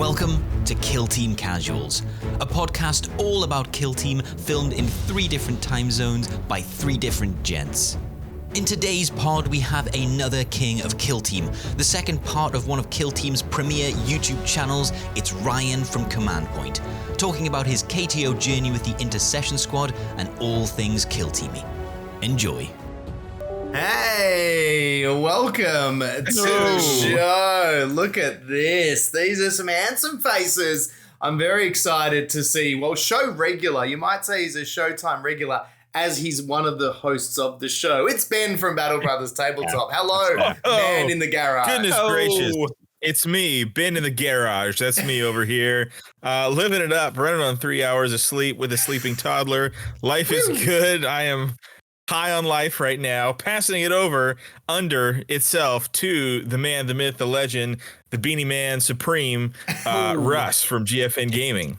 Welcome to Kill Team Casuals, a podcast all about Kill Team filmed in 3 different time zones by 3 different gents. In today's pod, we have another king of Kill Team, the second part of one of Kill Team's premier YouTube channels. It's Ryan from Command Point, talking about his KTO journey with the Intercession Squad and all things Kill Teamy. Enjoy. Hey, welcome to the show. Look at this. These are some handsome faces. I'm very excited to see, well, show regular. You might say he's a Showtime regular, as he's one of the hosts of the show. It's Ben from Battle Brothers Tabletop. Hello, man in the garage. Goodness gracious. It's me, Ben in the garage. That's me over here, living it up, running on 3 hours of sleep with a sleeping toddler. Life is good. I am high on life right now, passing it over under itself to the man, the myth, the legend, the Beanie Man Supreme, Russ from GFN Gaming.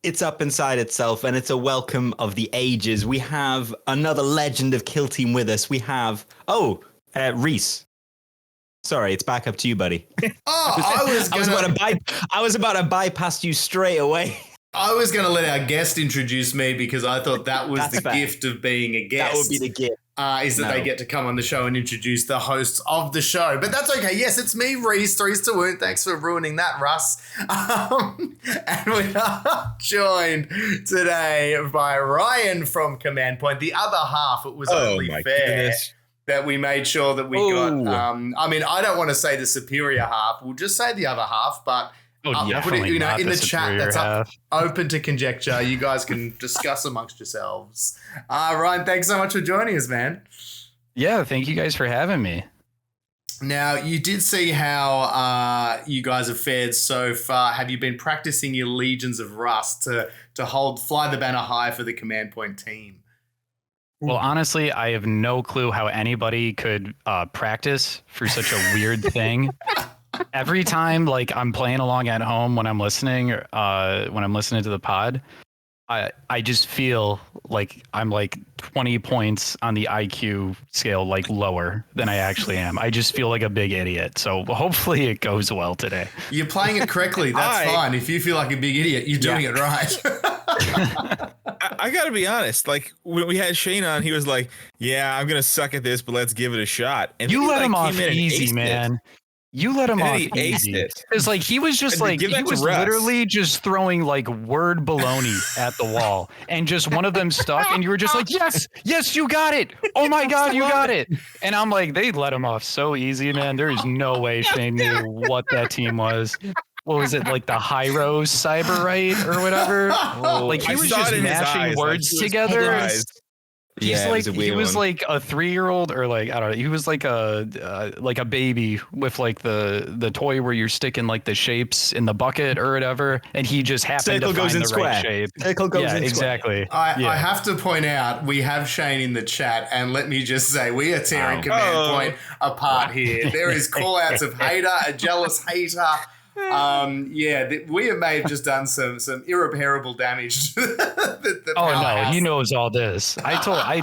It's up inside itself, and it's a welcome of the ages. We have another legend of Kill Team with us. We have, Reese. Sorry, it's back up to you, buddy. I was about to bypass you straight away. I was going to let our guest introduce me because I thought that was the fair. Gift of being a guest. That would be the gift. They get to come on the show and introduce the hosts of the show. But that's okay. Yes, it's me, Reese. Threes to Wound. Thanks for ruining that, Russ. And we are joined today by Ryan from Command Point. The other half, it was only fair that we made sure that we got... I don't want to say the superior half. We'll just say the other half, but... put it, in the chat that's open to conjecture. You guys can discuss amongst yourselves. Ryan, thanks so much for joining us, man. Yeah, thank you guys for having me. Now, you did see how you guys have fared so far. Have you been practicing your Legions of Rust to fly the banner high for the Command Point team? Well, honestly, I have no clue how anybody could practice for such a weird thing. Every time, I'm playing along at home when I'm listening, to the pod, I just feel like I'm 20 points on the IQ scale, lower than I actually am. I just feel like a big idiot. So hopefully it goes well today. You're playing it correctly. That's fine. If you feel like a big idiot, you're doing it right. I got to be honest. When we had Shane on, he was like, "Yeah, I'm gonna suck at this, but let's give it a shot." And you let him off easy, man. You let him off easy. Because he was just literally just throwing word baloney at the wall, and just one of them stuck, and you were just like, yes, you got it. Oh my God, you got it. And I'm like, they let him off so easy, man. There is no way Shane knew what that team was. What was it, the Hyros Cyberite or whateber? He was just mashing words together. He was like a 3-year-old, or I don't know. He was like a baby with the toy where you're sticking the shapes in the bucket or whatever, and he just happened to find the right shape. Circle goes in exactly. I have to point out, we have Shane in the chat, and let me just say, we are tearing Command Point apart here. There is call-outs of hater, a jealous hater. We may have just done some irreparable damage to the powerhouse. No, he knows all this. I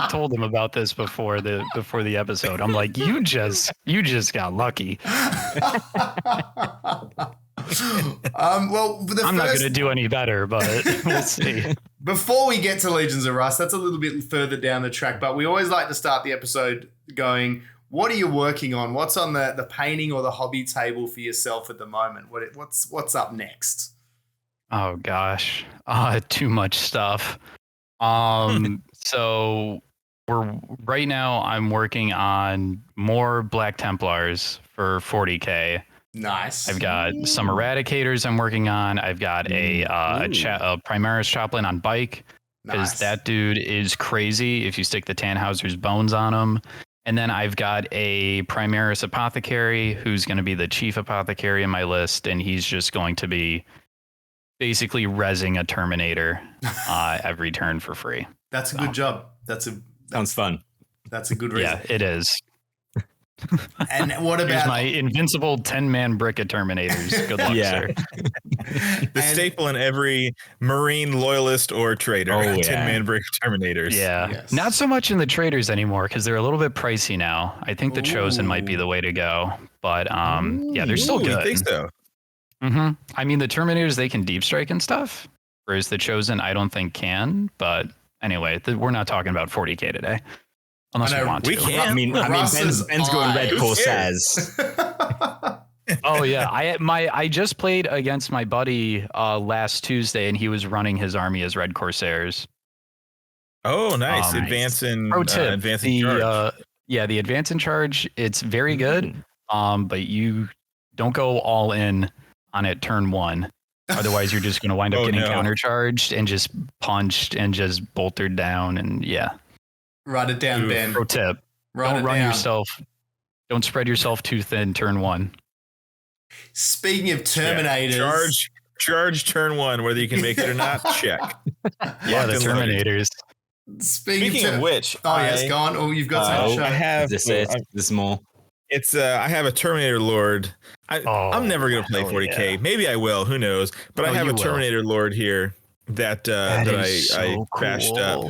told him about this before the episode. I'm like, you just got lucky. I'm not going to do any better, but we'll see. Before we get to Legions of Rust, that's a little bit further down the track, but we always like to start the episode going, what are you working on? What's on the painting or the hobby table for yourself at the moment? What's up next? Oh gosh, too much stuff. So right now I'm working on more Black Templars for 40K. Nice. I've got some Eradicators I'm working on. I've got a Primaris Choplin on bike, because that dude is crazy if you stick the Tannhauser's bones on him. And then I've got a Primaris Apothecary who's going to be the chief apothecary in my list, and he's just going to be basically rezzing a Terminator every turn for free. That's a good job. Sounds fun. That's a good reason. Yeah, it is. And what about... Here's my invincible 10-man brick of Terminators. Good luck, sir. The staple in every Marine loyalist or trader. 10-man brick of Terminators. Yeah. Yes. Not so much in the traders anymore, because they're a little bit pricey now. I think the Chosen might be the way to go. But they're still good. I think so. Mm-hmm. I mean, the Terminators, they can deep strike and stuff, whereas the Chosen, I don't think can. But anyway, we're not talking about 40k today, unless we want to. We can. I mean, Ben's going red corsairs. Oh yeah, I just played against my buddy last Tuesday, and he was running his army as red corsairs. Oh, nice! Advance in charge. The advance in charge. It's very good. But you don't go all in on it turn one. Otherwise, you're just going to wind up getting countercharged and just punched and just boltered down. And write it down, Ben. Pro tip: don't run yourself. Don't spread yourself too thin. Turn one. Speaking of Terminators, charge turn one, whether you can make it or not. Check. The Terminators. Speaking of which, yes, go on. Oh, you've got something to show. I have this more. It's I have a Terminator Lord. I'm never gonna play 40k. Maybe I will. Who knows? But I have a Terminator Lord here that I crashed up,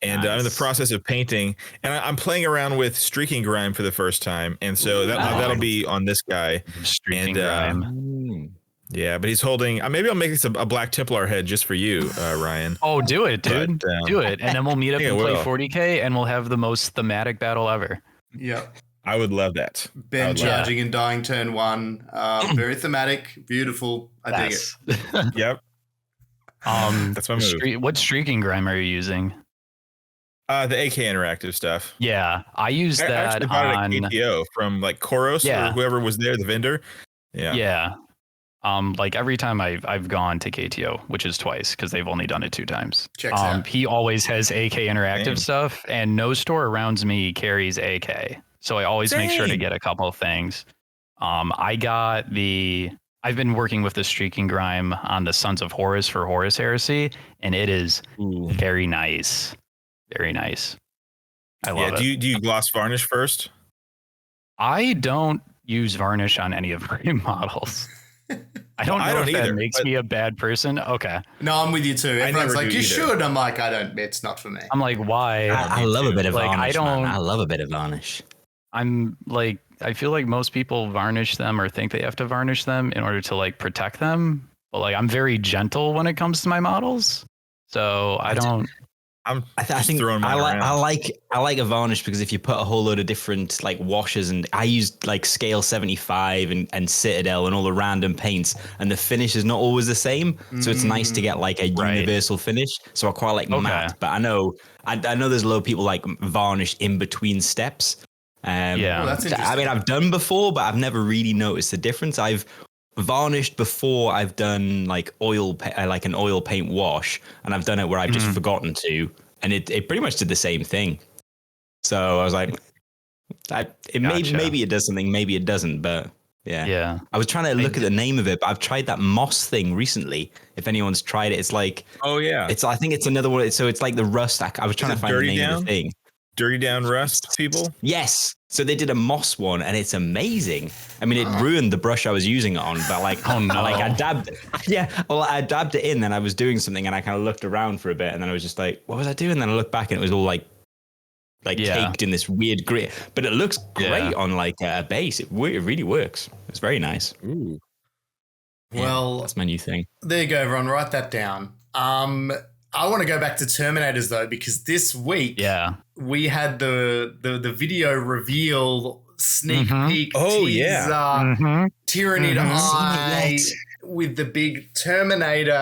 and I'm in the process of painting. And I'm playing around with Streaking Grime for the first time, and so that'll be on this guy. Streaking Grime. Yeah, but he's holding. Maybe I'll make this a Black Templar head just for you, Ryan. Oh, do it, dude. Do it, and then we'll meet up and play 40k, and we'll have the most thematic battle ever. Yep. I would love that. Ben charging and dying turn one. Very thematic, beautiful. I dig it. Yep. That's my move. What Streaking Grime are you using? The AK interactive stuff. Yeah, I use that I actually bought it at KTO from like Koros or whoever was there, the vendor. Yeah. Yeah. Like every time I've gone to KTO, which is twice because they've only done it 2 times. Checks out. He always has AK interactive stuff, and no store around me carries AK. So I always make sure to get a couple of things. I've been working with the Streaking Grime on the Sons of Horus for Horus Heresy, and it is very nice. Very nice. I love it. Do you gloss varnish first? I don't use varnish on any of my models. I don't know if that makes me a bad person. Okay. No, I'm with you too. Everyone's like, you should. I'm like, I don't. It's not for me. I'm like, why? I love a bit of varnish. I love a bit of varnish. I'm like, I feel like most people varnish them or think they have to varnish them in order to like protect them. But like, I'm very gentle when it comes to my models. So I don't. I think I like a varnish because if you put a whole load of different like washes, and I use like scale 75 and Citadel and all the random paints, and the finish is not always the same. So it's nice to get like a universal finish. So I quite like matte, but I know there's a lot of people like varnish in between steps. That's interesting. I mean, I've done before, but I've never really noticed the difference. I've varnished before. I've done like an oil paint wash, and I've done it where I've just forgotten to, and it pretty much did the same thing. So I was like, maybe it does something, maybe it doesn't, but yeah. I was trying to look at the name of it, but I've tried that moss thing recently. If anyone's tried it, it's like, I think it's another one. So it's like the rust. I was trying to find the name of the thing. Dirty Down Rust, people? Yes. So they did a moss one, and it's amazing. I mean, it ruined the brush I was using it on, but like, I dabbed it in, then I was doing something, and I kind of looked around for a bit, and then I was just like, what was I doing? And then I looked back, and it was all like caked in this weird grit. But it looks great on like a base. It really works. It's very nice. Ooh. Well, that's my new thing. There you go, everyone. Write that down. I want to go back to Terminators though, because this week we had the video reveal sneak peek teaser Tyranid eye with the big Terminator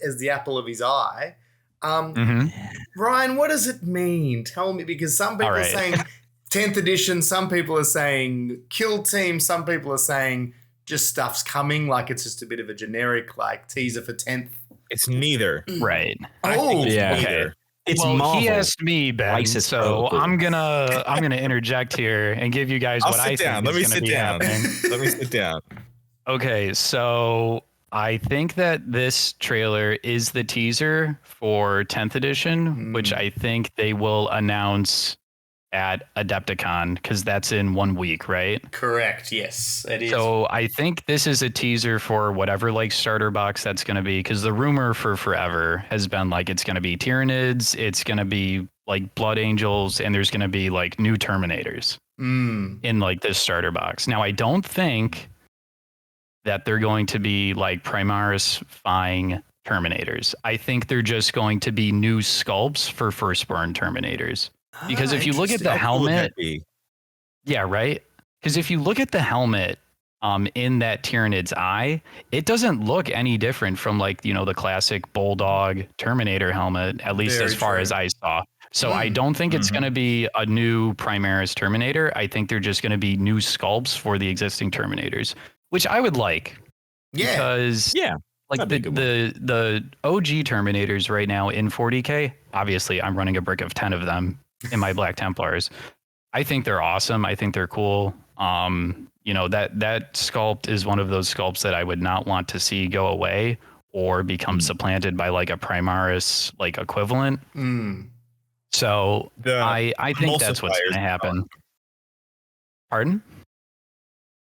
as the apple of his eye. Ryan, what does it mean? Tell me, because some people are saying 10th edition, some people are saying kill team, some people are saying just stuff's coming, like it's just a bit of a generic like teaser for 10th. It's neither. Right. Neither. It's Marvel. He asked me, Ben, so I'm gonna interject here and give you guys what I think is going to be happening. Let me sit down. Okay, so I think that this trailer is the teaser for 10th edition, which I think they will announce at Adepticon, because that's in 1 week, right? Correct. Yes, it is. So I think this is a teaser for whatever like starter box that's going to be, because the rumor for forever has been like it's going to be Tyranids, it's going to be like Blood Angels, and there's going to be like new Terminators in like this starter box. Now I don't think that they're going to be like Primaris-fying Terminators. I think they're just going to be new sculpts for Firstborn Terminators. Because if you look at the helmet, yeah, right. Because if you look at the helmet, in that Tyranid's eye, it doesn't look any different from like, you know, the classic Bulldog Terminator helmet, at least as far as I saw. So I don't think it's going to be a new Primaris Terminator. I think they're just going to be new sculpts for the existing Terminators, which I would like. Yeah. Because like the OG Terminators right now in 40K, obviously I'm running a brick of 10 of them in my Black Templars. I think they're awesome. I think they're cool. You know, that sculpt is one of those sculpts that I would not want to see go away or become supplanted by like a Primaris like equivalent. So I think that's what's going to happen. Pardon?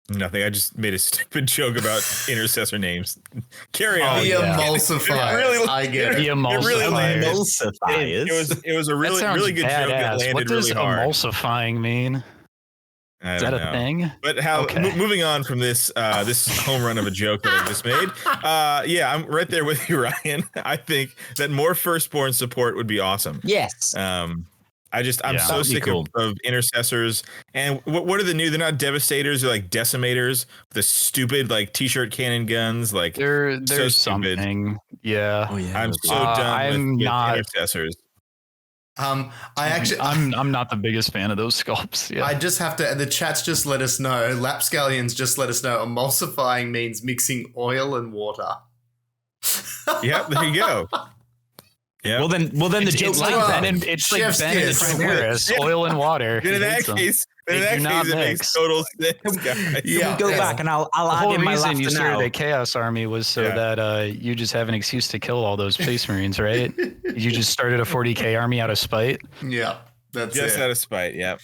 Nothing. I just made a stupid joke about intercessor names. Carry on. The emulsifiers. Really, I get it. The emulsifiers. It was a really good joke that landed what does really hard. Emulsifying mean? Is that a thing? But moving on from this this home run of a joke that I just made. Yeah, I'm right there with you, Ryan. I think that more Firstborn support would be awesome. Yes. I'm so sick of intercessors. And what are the new? They're not devastators. They're like decimators. The stupid like t-shirt cannon guns. Like there's so something. Yeah. Oh, yeah. I'm so done with intercessors. I'm not the biggest fan of those sculpts. Yeah. I just have to. The chat's just let us know. Lapscallions just let us know. Emulsifying means mixing oil and water. Yep. There you go. Yeah. Well then the joke's like Ben and it's like Ben and Primaris, oil and water. In that case, it makes total sense, guys. Yeah, go back and I'll add in my laughter now. The whole reason you started a Chaos Army was so that you just have an excuse to kill all those Space Marines, right? You just started a 40K army out of spite. Yeah, that's just out of spite. Yep.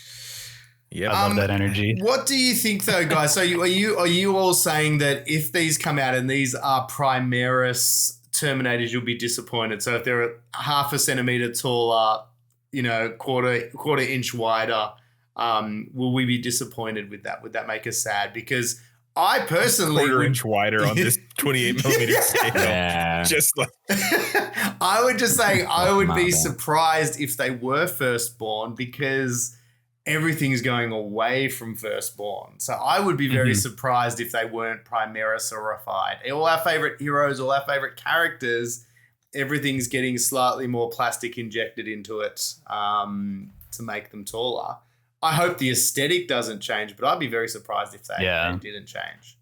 Yeah, I love that energy. What do you think, though, guys? So are you all saying that if these come out and these are Primaris Terminators, you'll be disappointed? So if they're half a centimeter taller, you know, quarter inch wider, will we be disappointed with that? Would that make us sad? Because I personally quarter inch wider on this 28 millimeter scale. Yeah. Just like I would just say I would be surprised if they were Firstborn, because everything's going away from Firstborn. So I would be very surprised if they weren't Primaris-orified. All our favorite heroes, all our favorite characters, everything's getting slightly more plastic injected into it to make them taller. I hope the aesthetic doesn't change, but I'd be very surprised if they didn't change.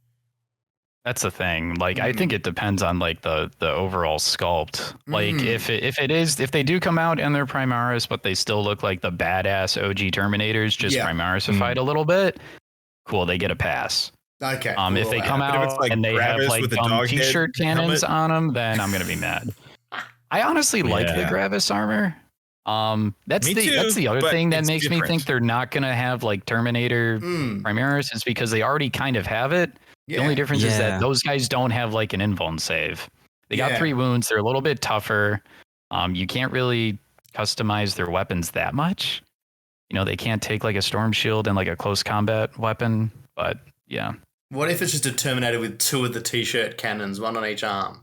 That's the thing. Like, I think it depends on like the overall sculpt. Like if they do come out and they're Primaris, but they still look like the badass OG Terminators, just Primarisified a little bit, cool, they get a pass. Okay. Cool. If they come out and they have like dumb t-shirt cannons on them, then I'm gonna be mad. I honestly like the Gravis armor. That's the other thing that makes me think they're not gonna have like Terminator Primaris, is because they already kind of have it. The only difference is that those guys don't have like an invuln save. They got 3 wounds. They're a little bit tougher. You can't really customize their weapons that much. You know, they can't take like a storm shield and like a close combat weapon. But yeah. What if it's just a Terminator with 2 of the t-shirt cannons, 1 on each arm?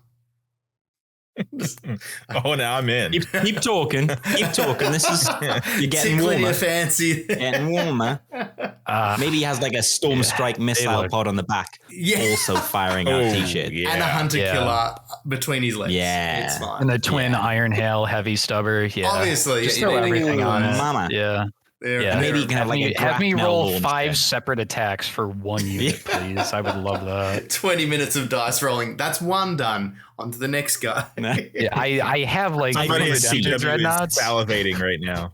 Oh, now I'm in. Keep talking. Keep talking. This is you're getting warmer. Your fancy. Getting warmer. Maybe he has like a Storm Strike missile pod on the back, also firing out t-shirt, and a Hunter Killer between his legs. Yeah, it's fine. And the twin Iron Hail Heavy Stubber. Yeah, obviously, just throw everything on it. Mama. Yeah. Maybe you can have me roll 5 separate attacks for 1 unit, please. I would love that. 20 minutes of dice rolling. That's 1 done. On to the next guy. I have like 3 Redemptor Dreadnoughts. Salivating right now.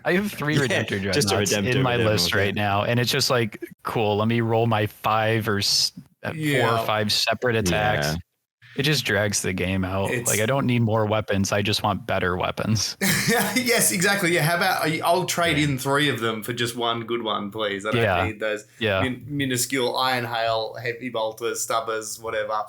I have 3 Redemptor Dreadnoughts in my list right now, and it's just like, cool, let me roll my 4 or 5 separate attacks. Yeah. It just drags the game out. Like, I don't need more weapons. I just want better weapons. Yes, exactly. Yeah. How about I'll trade in 3 of them for just 1 good one, please. I don't need those minuscule Iron Hail, Heavy Bolters, Stubbers, whatever.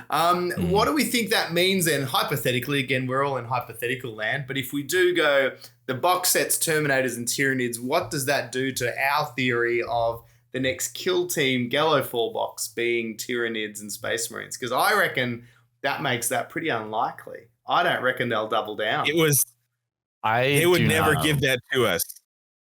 What do we think that means then? Hypothetically, again, we're all in hypothetical land, but if we do go the box sets, Terminators and Tyranids, what does that do to our theory of the next kill team Gallo 4-box being Tyranids and Space Marines? Because I reckon that makes that pretty unlikely. I don't reckon they'll double down. They would never give that to us.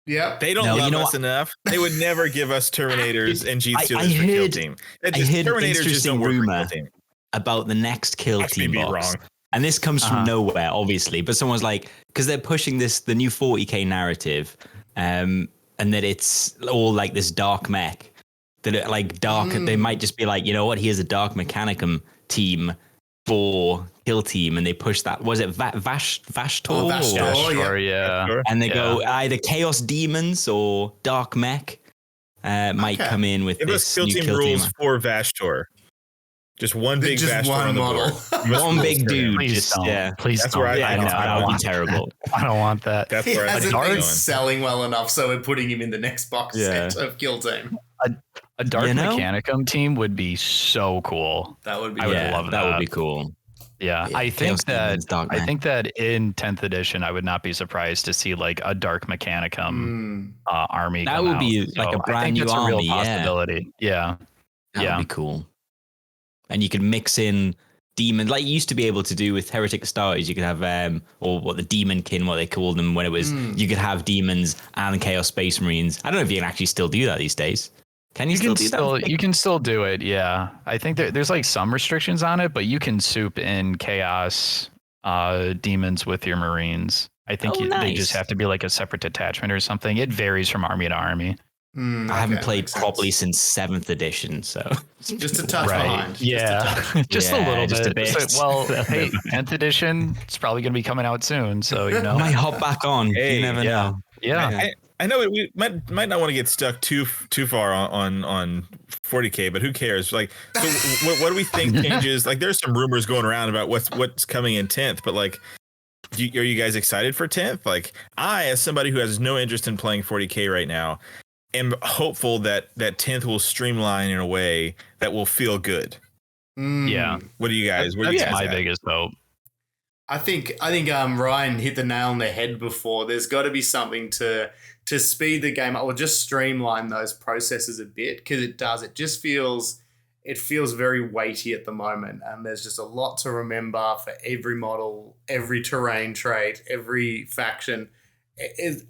Yeah, they don't love us enough. They would never give us Terminators and G Stealers for kill team. I heard Terminators just don't work for kill team. About the next kill team box. Wrong. And this comes from nowhere, obviously. But someone's like, because they're pushing the new 40k narrative, and that it's all like this dark mech, that it, like dark. They might just be like, you know what? Here's a dark mechanicum team for kill team, and they push that. Was it Vashtor? Vashtor, yeah. And they go either Chaos Demons or Dark Mech might come in with this kill new team kill rules team. For Vashtor. Just one big Vashtor one on the model. board. One big dude. Please don't. Please That's don't. where I don't. That would be terrible. I don't want that. That's He where hasn't I been selling well enough, so we're putting him in the next box set of kill team. A Dark Mechanicum team would be so cool. That would be. I would love that. That would be cool. Yeah, I think that in 10th edition, I would not be surprised to see like a Dark Mechanicum army. That would be like a brand new army. A real possibility. Yeah, that would be cool. And you could mix in demon, like you used to be able to do with Heretic Starters. You could have or what the Demonkin, what they called them when it was. You could have demons and Chaos Space Marines. I don't know if you can actually still do that these days. Can you still do that? You can still do it. Yeah, I think there's like some restrictions on it, but you can soup in Chaos demons with your Marines. I think they just have to be like a separate detachment or something. It varies from army to army. I haven't played properly since 7th edition, so just a touch behind. Just a little bit. Well, hey, 10th edition, it's probably going to be coming out soon, so you know. Might hop back on. You never know. Yeah. I know we might not want to get stuck too far on 40k, but who cares? Like, so what do we think changes? Like, there's some rumors going around about what's coming in 10th, but like, are you guys excited for 10th? Like, I, as somebody who has no interest in playing 40k right now, am hopeful that 10th will streamline in a way that will feel good. Yeah. What do you guys? That's my biggest hope. I think Ryan hit the nail on the head before. There's got to be something to speed the game up or just streamline those processes a bit, because it does. It just feels very weighty at the moment, and there's just a lot to remember for every model, every terrain trait, every faction.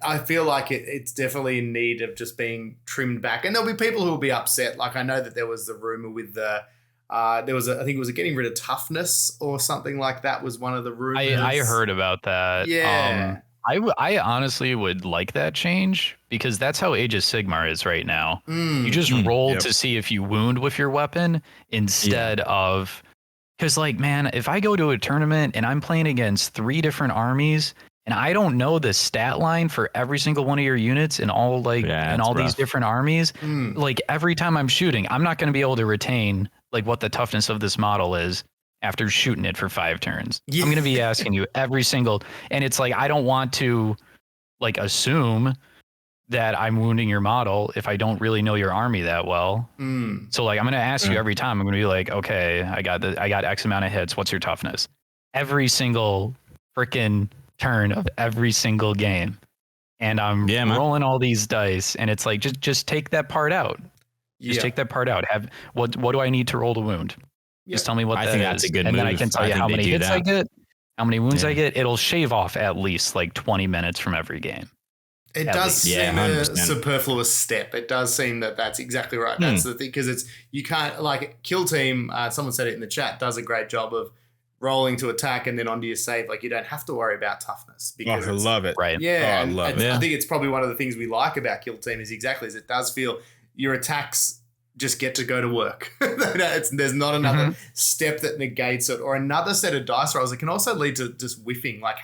I feel like it's definitely in need of just being trimmed back, and there'll be people who will be upset. Like, I know that there was the rumor with the I think it was getting rid of toughness or something like that was one of the rumors. I heard about that. Yeah. I honestly would like that change, because that's how Age of Sigmar is right now. You just roll to see if you wound with your weapon instead of, because like, man, if I go to a tournament and I'm playing against 3 different armies and I don't know the stat line for every single one of your units in all these different armies, like every time I'm shooting, I'm not going to be able to retain like what the toughness of this model is after shooting it for 5 turns. I'm going to be asking you every single, and it's like, I don't want to like assume that I'm wounding your model if I don't really know your army that well. So like, I'm going to ask you every time. I'm going to be like, okay, I got X amount of hits. What's your toughness? Every single freaking turn of every single game. And I'm rolling all these dice, and it's like, just take that part out. Just take that part out. What do I need to roll to wound? Just tell me what that is. I think that's a good move. And then I can tell you how many hits I get, how many wounds I get. It'll shave off at least like 20 minutes from every game. It does seem a superfluous step. It does seem that that's exactly right. That's the thing, because you can't, like, Kill Team, someone said it in the chat, does a great job of rolling to attack and then onto your save. Like, you don't have to worry about toughness. Because I love it. Right. Yeah. I love it. I think it's probably one of the things we like about Kill Team is exactly as it does feel your attacks just get to go to work. There's not another step that negates it, or another set of dice rolls. It can also lead to just whiffing, like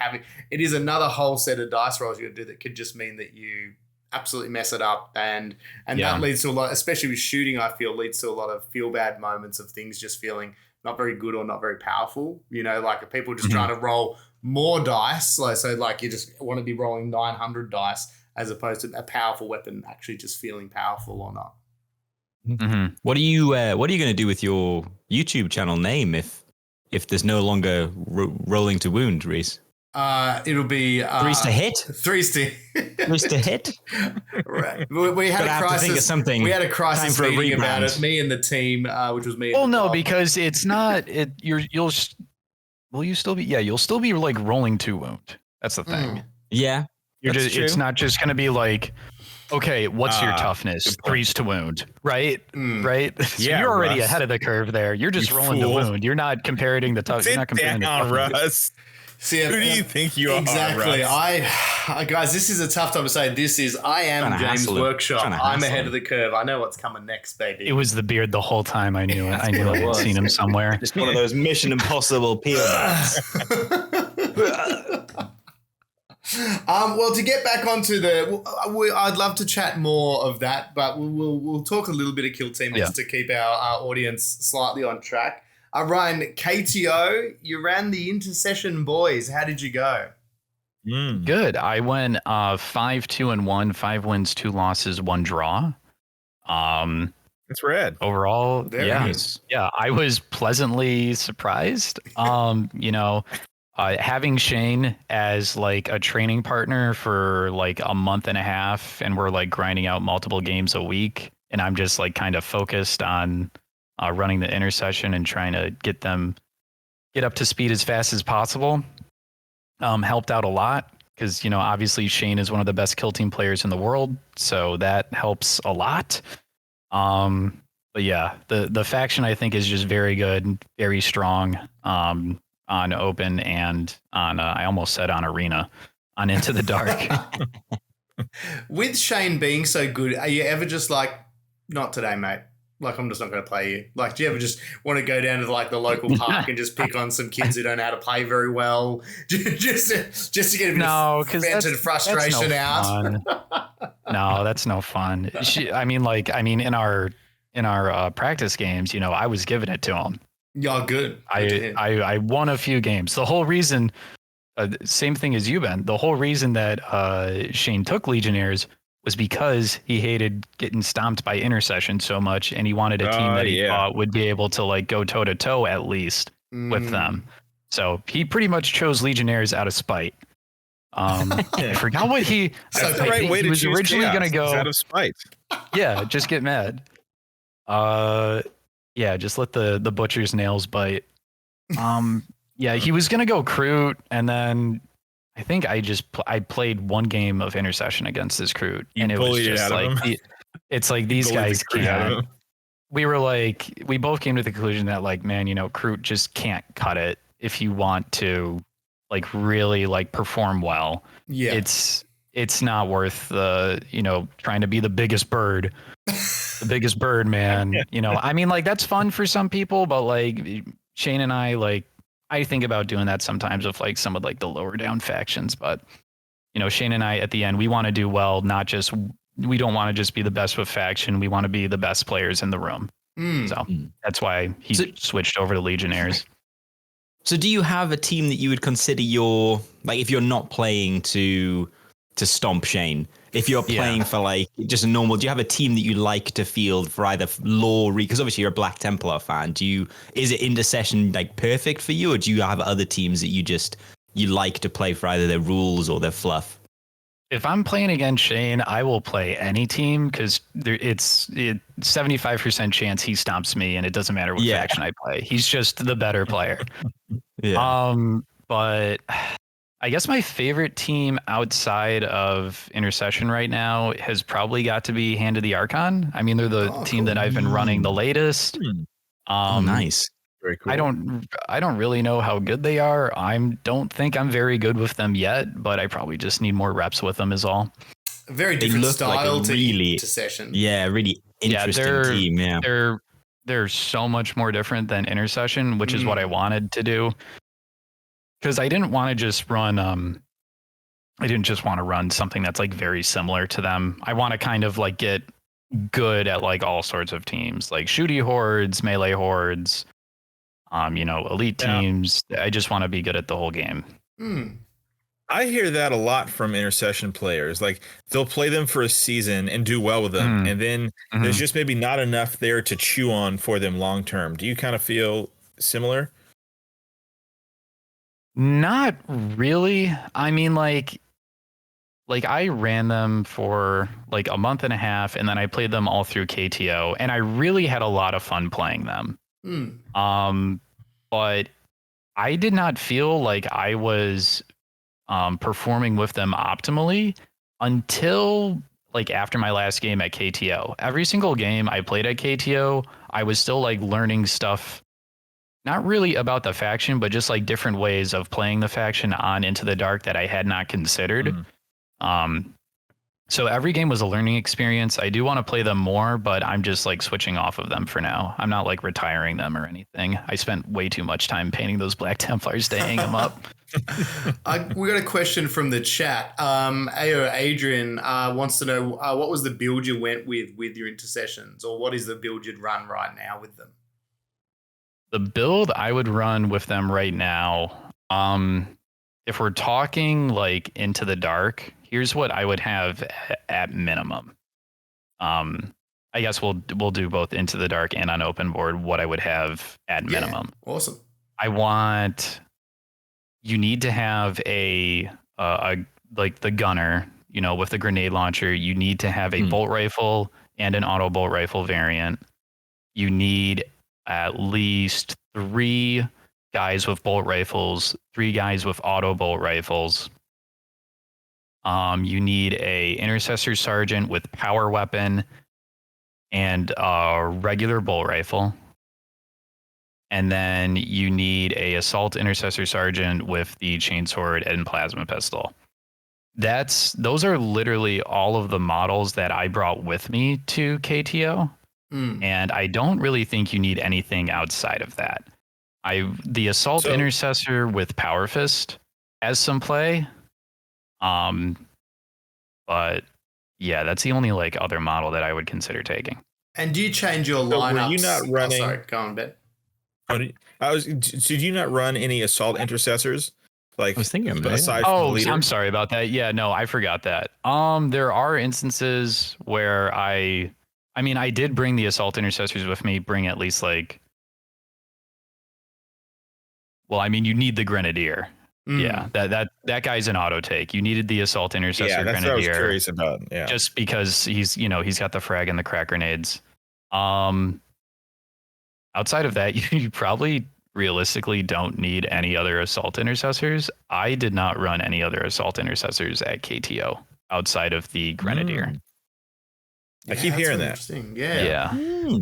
it is another whole set of dice rolls you do that could just mean that you absolutely mess it up. And that leads to a lot, especially with shooting, I feel leads to a lot of feel bad moments of things just feeling not very good or not very powerful. You know, like people just trying to roll more dice. So like you just want to be rolling 900 dice as opposed to a powerful weapon actually just feeling powerful or not. What are you going to do with your YouTube channel name if there's no longer rolling to wound, Reese? It'll be threes to hit. Threes to hit. Right. We had a crisis. Think of something. We had a crisis meeting about it. Me and the team, which was me. Well, no, because it's not. You'll still be. Yeah, you'll still be like rolling 2 wound. That's the thing. Yeah, it's not just gonna be like, okay, what's your toughness? 3s to wound, right? Right. So you're already ahead of the curve there. You're just rolling the wound. You're not comparing the tough. You're not comparing the toughness. Russ. See, who do you think you are? Exactly. I guys, this is a tough time to say. I am James Workshop. I'm ahead of the curve. I know what's coming next, baby. It was the beard the whole time. I knew it. I knew I had seen him somewhere. Just one of those Mission Impossible peel backs. Well, to get back onto I'd love to chat more of that, but we'll talk a little bit of Kill Team just to keep our audience slightly on track. Ryan, KTO, you ran the Intercession Boys. How did you go? Good. I went 5-2-1, 5 wins, 2 losses, 1 draw. It's rad. Overall, yeah, I was pleasantly surprised. Having Shane as like a training partner for like a month and a half, and we're like grinding out multiple games a week, and I'm just like kind of focused on running the Intercession and trying to get up to speed as fast as possible. Helped out a lot because, obviously Shane is one of the best kill team players in the world. So that helps a lot. But yeah, the faction I think is just very good, very strong on open and on, I almost said on arena, on Into the Dark. With Shane being so good, are you ever just like, not today, mate? Like, I'm just not going to play you. Like, do you ever just want to go down to like the local park and just pick on some kids who don't know how to play very well, just to get a bit of vented frustration out? No, that's no fun. In our practice games, I was giving it to him. Yeah, good. I won a few games. The whole reason, same thing as you, Ben. The whole reason that Shane took Legionnaires was because he hated getting stomped by Intercession so much, and he wanted a team that he thought would be able to like go toe to toe at least with them. So he pretty much chose Legionnaires out of spite. I forgot what he. That's the right way to choose. He was originally going to go out of spite. Yeah, just get mad. Just let the butcher's nails bite. He was going to go Kroot, and then I think I played 1 game of Intercession against this Kroot, and it was just like it's like these guys can't. We both came to the conclusion that like, man, Kroot just can't cut it if you want to like really like perform well. Yeah, it's not worth trying to be the biggest bird. The biggest bird, man. Like that's fun for some people, but like Shane and I think about doing that sometimes with like some of like the lower down factions, but Shane and I at the end, we want to do well, we don't want to just be the best with faction. We want to be the best players in the room. So that's why he switched over to Legionnaires. So do you have a team that you would consider if you're not playing to stomp Shane, if you're playing for like just a normal, do you have a team that you like to field for either lore? Because obviously you're a Black Templar fan. Is it Intercession like perfect for you, or do you have other teams that you like to play for either their rules or their fluff? If I'm playing against Shane, I will play any team because it's 75% chance he stomps me, and it doesn't matter what faction I play. He's just the better player. But I guess my favorite team outside of Intercession right now has probably got to be Hand of the Archon. They're the team that I've been running the latest. Nice. Very cool. I don't really know how good they are. Don't think I'm very good with them yet, but I probably just need more reps with them is all. A very different style to Intercession. Yeah, really interesting team. Yeah. They're so much more different than Intercession, which is what I wanted to do. Because I didn't want to just run something that's like very similar to them. I want to kind of like get good at like all sorts of teams, like shooty hordes, melee hordes, elite teams. I just want to be good at the whole game. I hear that a lot from Intercession players. Like they'll play them for a season and do well with them, and then there's just maybe not enough there to chew on for them long term. Do you kind of feel similar? Not really. I mean, like I ran them for like a month and a half, and then I played them all through KTO, and I really had a lot of fun playing them. But I did not feel like I was performing with them optimally until like after my last game at KTO. Every single game I played at KTO, I was still like learning stuff, not really about the faction, but just like different ways of playing the faction on Into the Dark that I had not considered. So every game was a learning experience. I do want to play them more, but I'm just like switching off of them for now. I'm not like retiring them or anything. I spent way too much time painting those Black Templars to hang them up. We got a question from the chat. AO Adrian wants to know what was the build you went with your intercessions, or what is the build you'd run right now with them? The build I would run with them right now, if we're talking like Into the Dark, here's what I would have at minimum. I guess we'll do both Into the Dark and on open board what I would have at minimum. Awesome. You need to have a like the gunner, you know, with the grenade launcher. You need to have a bolt rifle and an auto bolt rifle variant. You need at least 3 guys with bolt rifles, 3 guys with auto bolt rifles. You need a intercessor sergeant with power weapon and a regular bolt rifle. And then you need a assault intercessor sergeant with the chainsword and plasma pistol. Those are literally all of the models that I brought with me to KTO. And I don't really think you need anything outside of that. The assault intercessor with power fist has some play. But yeah, that's the only like other model that I would consider taking. And do you change your lineups? Were you not running? Oh, sorry, go on, Ben. Did you not run any assault intercessors? Like, I was thinking about aside from the leader? I'm sorry about that. Yeah, no, I forgot that. There are instances where I did bring the assault intercessors with me. Bring at least like, you need the grenadier. Yeah, that guy's an auto take. You needed the assault intercessor grenadier. What I was curious about. Yeah, just because he's got the frag and the crack grenades. Outside of that, you probably realistically don't need any other assault intercessors. I did not run any other assault intercessors at KTO outside of the grenadier. I keep hearing that. Interesting. Yeah.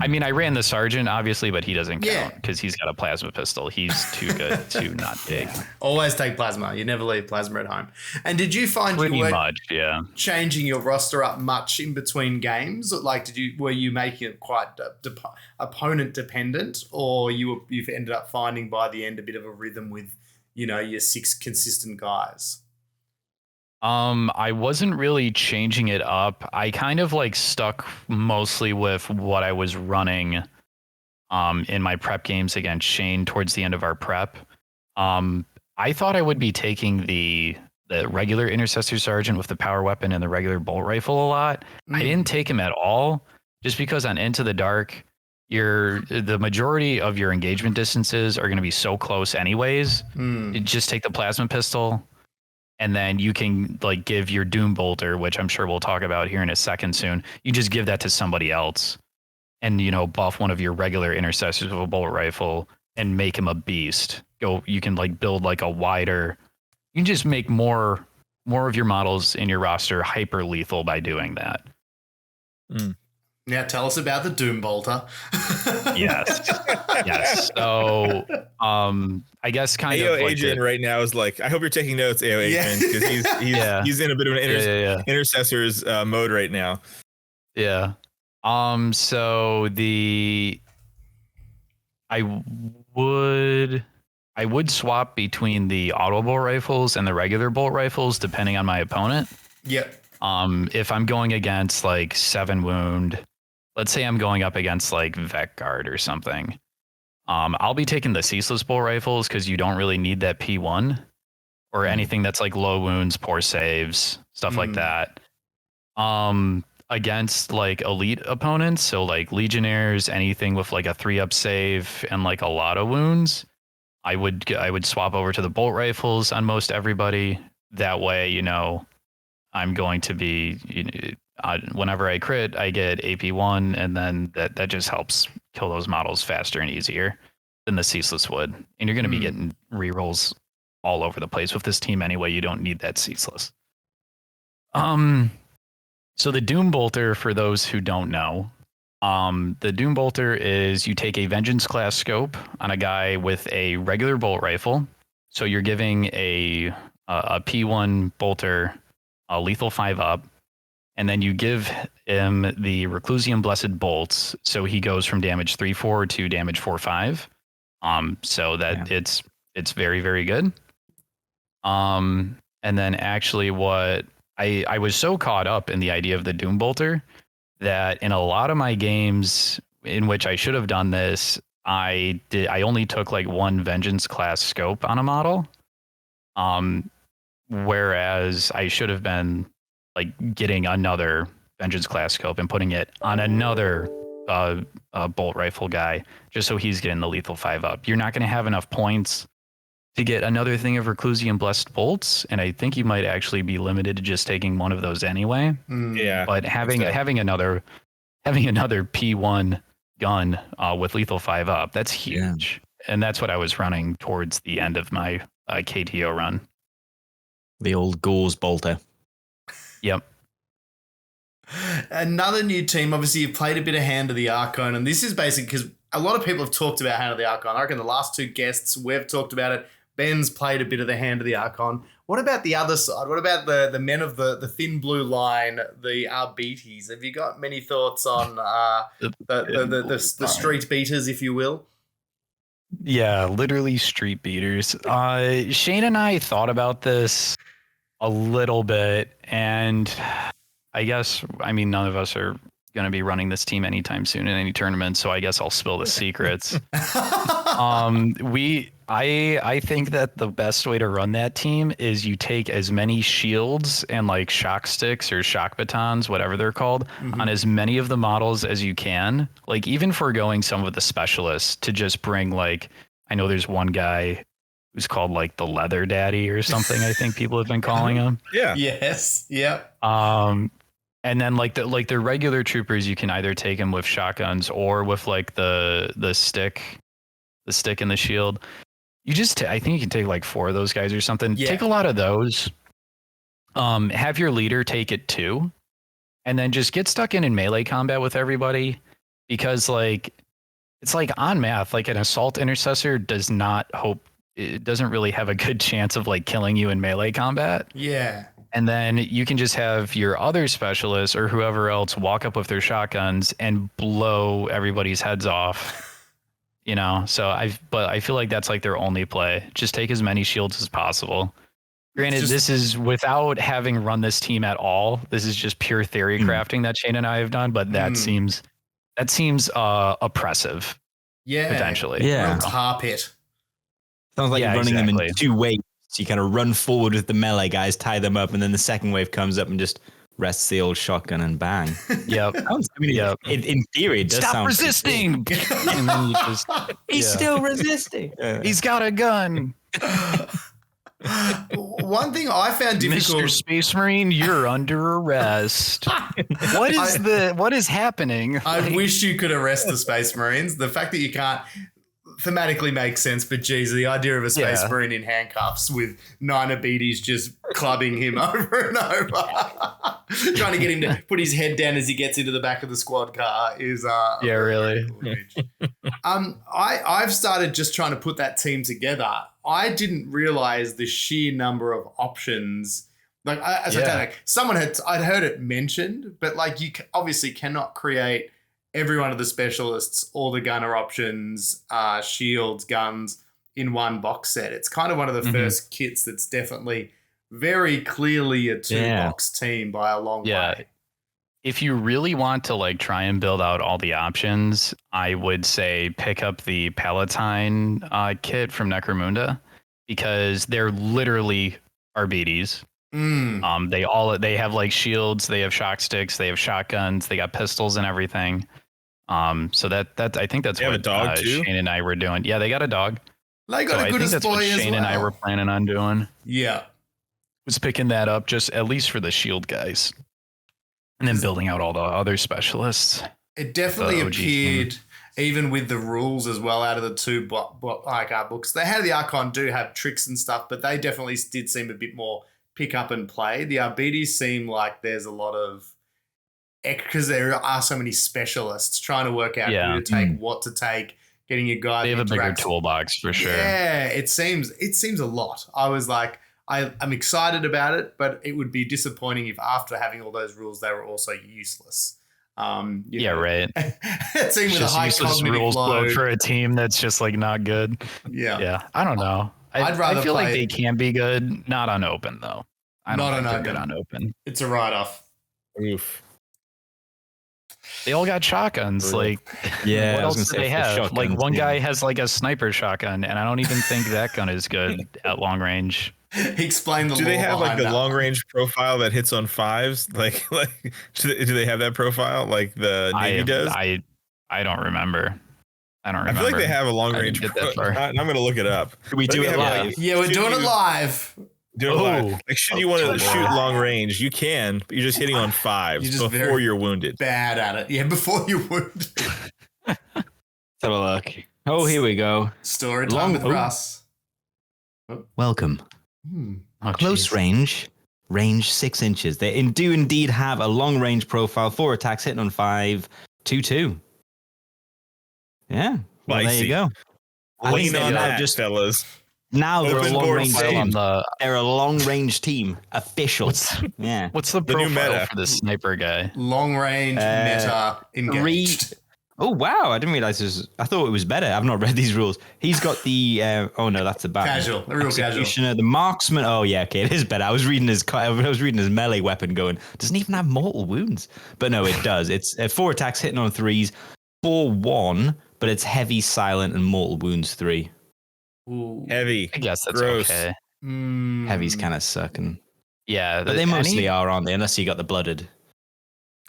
I mean, I ran the sergeant, obviously, but he doesn't count because he's got a plasma pistol. He's too good to not take. Always take plasma. You never leave plasma at home. And did you find changing your roster up much in between games? Like, were you making it quite opponent dependent, or you've ended up finding by the end a bit of a rhythm with, your 6 consistent guys? I wasn't really changing it up. I kind of like stuck mostly with what I was running in my prep games against Shane towards the end of our prep. I thought I would be taking the regular intercessor sergeant with the power weapon and the regular bolt rifle a lot. I didn't take him at all just because on Into the Dark, the majority of your engagement distances are going to be so close anyways. You just take the plasma pistol. And then you can like give your Doom Bolter, which I'm sure we'll talk about here in a second soon. You just give that to somebody else and, buff one of your regular intercessors with a bolt rifle and make him a beast. You can like build like a wider, you can just make more of your models in your roster hyper lethal by doing that. Now tell us about the Doom Bolter. Yes. So, I guess kind AO of like Adrian right now is like, I hope you're taking notes, AO Adrian, because he's in a bit of an intercessor's mode right now. Yeah. So I would swap between the auto bolt rifles and the regular bolt rifles depending on my opponent. Yep. If I'm going against like 7 wound, let's say I'm going up against like Vec Guard or something. I'll be taking the ceaseless bolt rifles because you don't really need that P1 or anything that's like low wounds, poor saves, stuff like that. Against like elite opponents, so like legionnaires, anything with like a 3-up save and like a lot of wounds, I would swap over to the bolt rifles on most everybody. That way, you know, I'm going to be, whenever I crit, I get AP1, and then that just helps kill those models faster and easier than the ceaseless would. And you're going to be getting rerolls all over the place with this team anyway. You don't need that ceaseless. So the Doom Bolter, for those who don't know, the Doom Bolter is you take a Vengeance class scope on a guy with a regular bolt rifle. So you're giving a P1 bolter a lethal 5-up, and then you give him the Reclusium Blessed bolts, so he goes from damage 3/4 to damage 4/5. So that it's very, very good. And then actually what I was so caught up in the idea of the Doom Bolter that in a lot of my games in which I should have done this, I only took like one Vengeance class scope on a model. Whereas I should have been like getting another Vengeance class scope and putting it on another bolt rifle guy, just so he's getting the lethal 5-up. You're not going to have enough points to get another thing of Reclusium Blessed bolts, and I think you might actually be limited to just taking one of those anyway. Yeah, but having another P1 gun with lethal 5-up, that's huge. And that's what I was running towards the end of my KTO run. The old Gauze bolter. Yep. Another new team. Obviously, you've played a bit of Hand of the Archon, and this is basic because a lot of people have talked about Hand of the Archon. I reckon the last two guests, we've talked about it. Ben's played a bit of the Hand of the Archon. What about the other side? What about the men of the thin blue line, the Arbites? Have you got many thoughts on the street beaters, if you will? Yeah, literally street beaters. Shane and I thought about this a little bit, and I guess, I mean, none of us are going to be running this team anytime soon in any tournament, so I guess I'll spill the secrets. I think that the best way to run that team is you take as many shields and like shock sticks or shock batons, whatever they're called, on as many of the models as you can. Like even foregoing some of the specialists to just bring like, I know there's one guy who's called like the Leather Daddy or something. I think people have been calling him. Yeah. Yes. Yep. And then like the regular troopers, you can either take them with shotguns or with like the stick and the shield. You just, I think you can take like 4 of those guys or something. Yeah. Take a lot of those. Have your leader take it too, and then just get stuck in melee combat with everybody, because like it's like on math, like an assault intercessor it doesn't really have a good chance of like killing you in melee combat. Yeah. And then you can just have your other specialists or whoever else walk up with their shotguns and blow everybody's heads off. You know, so I feel like that's like their only play. Just take as many shields as possible. Granted, this is without having run this team at all. This is just pure theory crafting that Shane and I have done, but that seems oppressive. Yeah. Potentially. Yeah. Tar pit. Sounds like you're running them in 2 waves. So you kind of run forward with the melee guys, tie them up, and then the second wave comes up and just rests the old shotgun and bang. Yep. In theory, it does Stop sound resisting. And then you just, he's still resisting. He's got a gun. One thing I found difficult, Mr. Space Marine, you're under arrest. What is happening? I wish you could arrest the Space Marines. The fact that you can't thematically makes sense, but geez, the idea of a Space Marine in handcuffs with 9 Abites just clubbing him over and over, trying to get him to put his head down as he gets into the back of the squad car is really. I've started just trying to put that team together. I didn't realize the sheer number of options. Like I'd heard it mentioned, but like you obviously cannot create every one of the specialists, all the gunner options, shields, guns in one box set. It's kind of one of the first kits that's definitely very clearly a 2-box team by a long way. If you really want to like try and build out all the options, I would say pick up the Palatine kit from Necromunda, because they're literally Arbites. They have like shields, they have shock sticks, they have shotguns, they got pistols and everything. So that I think that's what a dog too? Shane and I were doing. Yeah, they got a dog. They got a good that's what as Shane well. and I were planning on doing. Yeah. Was picking that up just at least for the shield guys. And then building out all the other specialists. It definitely appeared, even with the rules as well, out of the two books. They had the Archon do have tricks and stuff, but they definitely did seem a bit more pick up and play. The Arbites seem like there's a lot of, because there are so many specialists trying to work out who to take, what to take, getting a guy. They have a bigger toolbox for sure. Yeah, it seems a lot. I was like, I'm excited about it, but it would be disappointing if after having all those rules, they were also useless. Right. It seems with a high cognitive rules load for a team that's just like not good. Yeah. I don't know. I'd rather I feel play, like they can be good, not on open though. I don't think they're good on open. It's a write-off. Oof. They all got shotguns. Like, yeah, what else do they have? Like, one guy has like a sniper shotgun, and I don't even think that gun is good at long range. Explain the. Do they have like the long range profile that hits on fives? Like, do they have that profile like the Navy does? I don't remember. I feel like they have a long range. I'm gonna look it up. Can we do it live? Yeah, we're doing it live. Do it live. Like, should you want to shoot long range? You can, but you're just hitting on fives before you're wounded. Bad at it. Yeah, before you're wounded. Let's have a look. Oh, here we go. Story time with Russ. Welcome. Close range 6 inches. They do indeed have a long range profile, 4 attacks, hitting on 5, 2/2. Yeah, well, there you go. Lean on that, fellas. Now they're a long range team. They're a long range team. Officials. What's the profile for the sniper guy? Long range meta engaged. Oh wow! I didn't realize this. I thought it was better. I've not read these rules. He's got the. Oh no, that's a bad casual. A real casual. The marksman. Oh yeah, okay, it is better. I was reading his melee weapon. Going, doesn't even have mortal wounds. But no, it does. It's 4 attacks, hitting on 3s, 4/1, but it's heavy, silent, and mortal wounds 3. Ooh. Heavy. I guess that's gross. Okay. Heavy's kind of sucking. Yeah, but they mostly are, aren't they? Unless you got the blooded.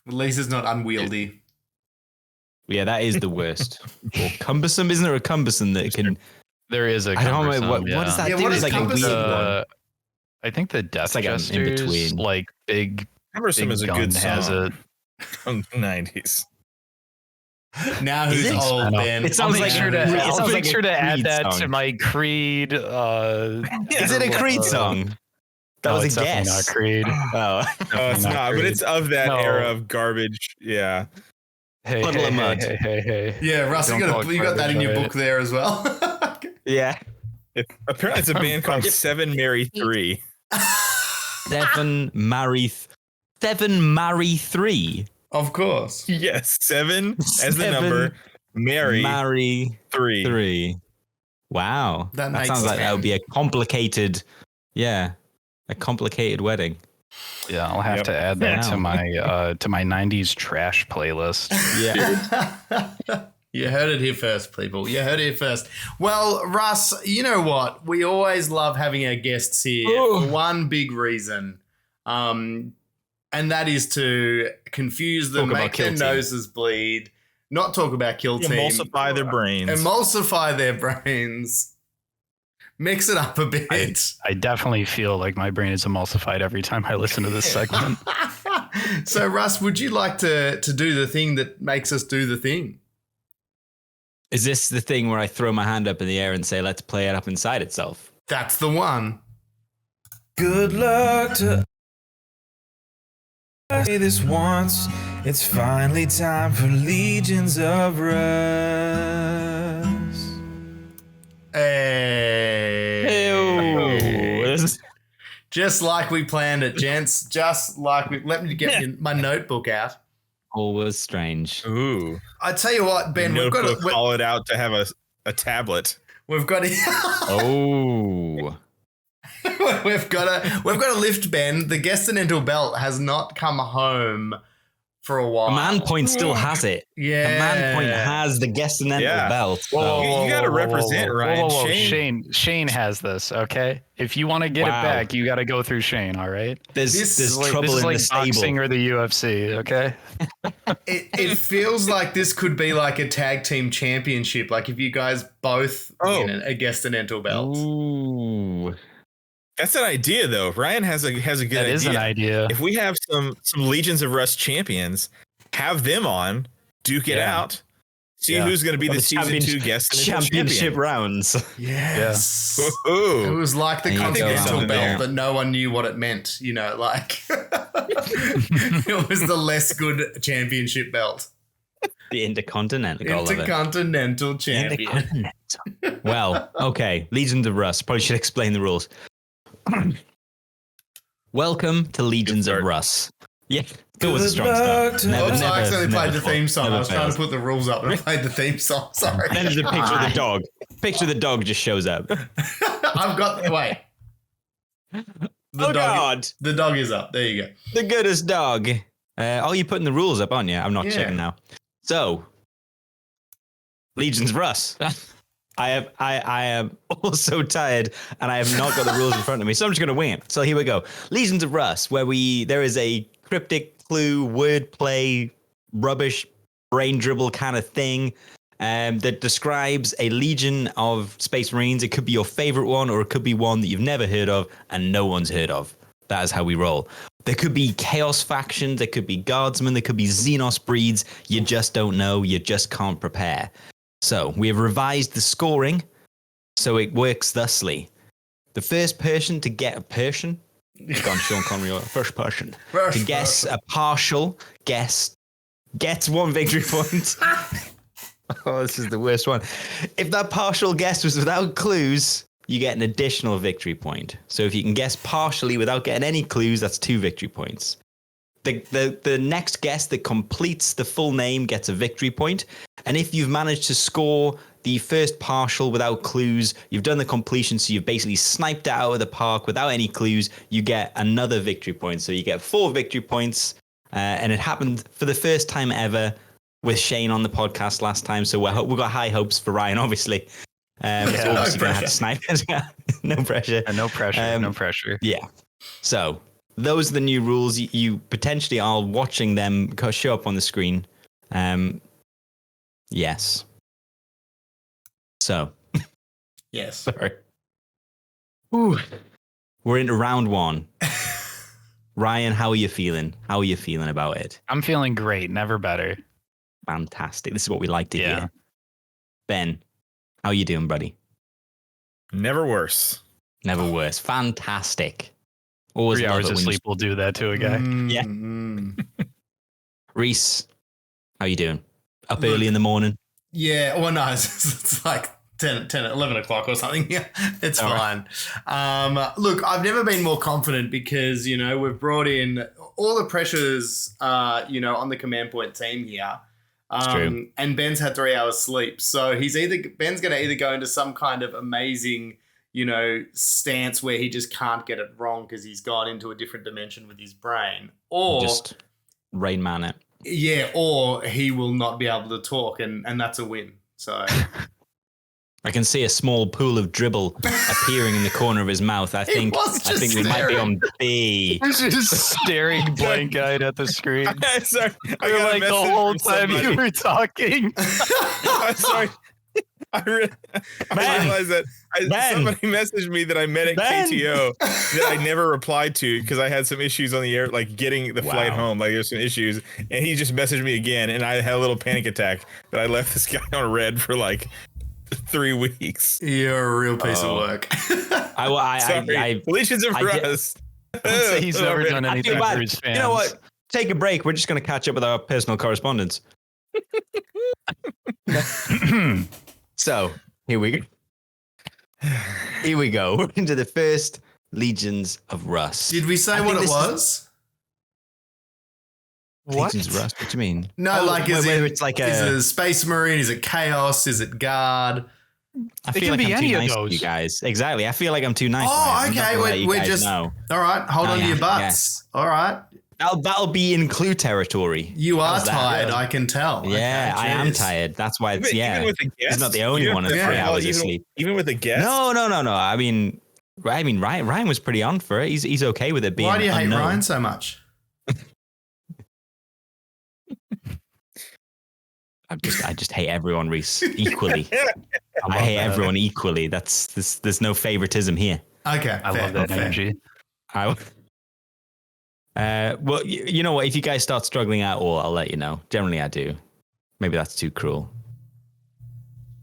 At least it's not unwieldy. Yeah, that is the worst. Or cumbersome, isn't there a cumbersome that can? There is a. I don't know what does that do? It's like a weird one. I think the Death like Jesters, in between. like big. Cumbersome is a good song. Has it from the 90s. Now who's old, Ben? It sounds like I'll make sure to add that to my Creed. Is it a Creed song? That was a guess. Not Creed. Oh, it's not. But it's of that era of garbage. Yeah. Hey, Yeah, Russ, you got that in your book there as well. Yeah. Apparently, it's a band called 7 Marry 3. 7 Marry 3. Of course. Yes, 7 as the number. Marry 3. Wow. That sounds like that would be a complicated wedding. Yeah, I'll have to add that to my 90s trash playlist. Yeah. You heard it here first, people. You heard it here first. Well, Russ, you know what? We always love having our guests here for one big reason. And that is to confuse them, make their noses bleed, not talk about Kill Team. Emulsify their brains. Mix it up a bit. I definitely feel like my brain is emulsified every time I listen to this segment. So, Russ, would you like to do the thing that makes us do the thing? Is this the thing where I throw my hand up in the air and say, let's play it up inside itself? That's the one. Good luck to say this once. It's finally time for Legions of Russ. Hey. Just like we planned it, gents. Just like let me get my notebook out. Always strange. Ooh. I tell you what, Ben, we've got to call it out to have a tablet. We've got to we've got to lift Ben. The Gestinental belt has not come home for a while. Command Point still has it. Yeah. Command Point has the Guestinental belt. You got to represent, Ryan. Shane has this, okay? If you want to get it back, you got to go through Shane, all right? There's trouble in the stable. Boxing or the UFC, okay? It feels like this could be like a tag team championship. Like if you guys both win a Guestinental belt. Ooh. That's an idea, though. Ryan has a good idea. That is an idea. If we have some Legions of Rust champions, have them on, duke it out, see who's going to be the season 2 championship rounds. Yes. Yeah. It was like the Continental belt that no one knew what it meant. You know, like it was the less good championship belt. The Intercontinental champion. Well, okay. Legions of Rust. Probably should explain the rules. Welcome to Legions of Rust. Yeah, it was a strong start. I accidentally played the theme song. I was trying to put the rules up and I played the theme song. Sorry. Then there's a picture of the dog. Picture of the dog just shows up. I've got wait. God. The dog is up. There you go. The goodest dog. You're putting the rules up, aren't you? I'm not checking now. So, Legions of Rust. I am also tired and I have not got the rules in front of me, so I'm just going to wing it. So here we go. Legions of Rust, where there is a cryptic clue, wordplay, rubbish, brain dribble kind of thing that describes a legion of Space Marines. It could be your favorite one or it could be one that you've never heard of and no one's heard of. That is how we roll. There could be Chaos factions, there could be Guardsmen, there could be Xenos breeds. You just don't know. You just can't prepare. So we have revised the scoring so it works thusly. The first person to get a person, gone Sean Connery, first person to guess a partial guess gets 1 victory point. Oh, this is the worst one. If that partial guess was without clues, you get an additional victory point. So if you can guess partially without getting any clues, that's 2 victory points. The next guess that completes the full name gets a victory point. And if you've managed to score the first partial without clues, you've done the completion, so you've basically sniped it out of the park without any clues, you get another victory point. So you get 4 victory points. And it happened for the first time ever with Shane on the podcast last time. So we've got high hopes for Ryan, obviously. So obviously going to have to snipe as well. No pressure. No pressure. No pressure. Yeah. So those are the new rules. You potentially are watching them show up on the screen. Yes. So. Yes. Sorry. Ooh. We're into round 1. Ryan, how are you feeling? How are you feeling about it? I'm feeling great. Never better. Fantastic. This is what we like to hear. Ben, how are you doing, buddy? Never worse. Never worse. Fantastic. Always 3 hours of sleep will do that to a guy. Yeah. Reese, how you doing? Up early in the morning? Yeah. Well, no, it's like 11 o'clock or something. Yeah, it's fine. Right. Look, I've never been more confident because, we've brought in all the pressures, on the Command Point team here. True. And Ben's had 3 hours sleep. So Ben's going to either go into some kind of amazing, stance where he just can't get it wrong because he's gone into a different dimension with his brain, or just Rain Man it. Yeah, or he will not be able to talk, and that's a win. So I can see a small pool of dribble appearing in the corner of his mouth. I think we might be on B. He's just staring blank-eyed at the screen. Sorry, I got like the whole time you were talking. I'm sorry. I realized that somebody messaged me that I met at KTO that I never replied to because I had some issues on the air, like getting the flight home. Like there's some issues, and he just messaged me again, and I had a little panic attack that I left this guy on red for like 3 weeks. You're a real piece of work. Legions of Russ. I'd say he's never done anything for his fans. You know what? Take a break. We're just going to catch up with our personal correspondence. So here we go. We're into the first Legions of Russ. Did we say what it was? What? Legions of Russ? What do you mean? No, whether it's like is it a Space Marine? Is it Chaos? Is it Guard? I feel like I'm too nice to you guys. Exactly. I feel like I'm too nice. Oh, okay. We're just all right. Hold on to your butts. Yes. All right. That'll be in clue territory. You are tired, I can tell. Yeah, okay, I am tired. That's why it's even with a guess, he's not the only one with 3 hours of sleep. Even with a guess? No. I mean Ryan was pretty on for it. He's okay with it being. Why do you hate unknown. Ryan so much? I just hate everyone, Reese, equally. I hate everyone equally. There's no favoritism here. Okay, I love that energy. Well, you know what? If you guys start struggling at all, I'll let you know. Generally, I do. Maybe that's too cruel.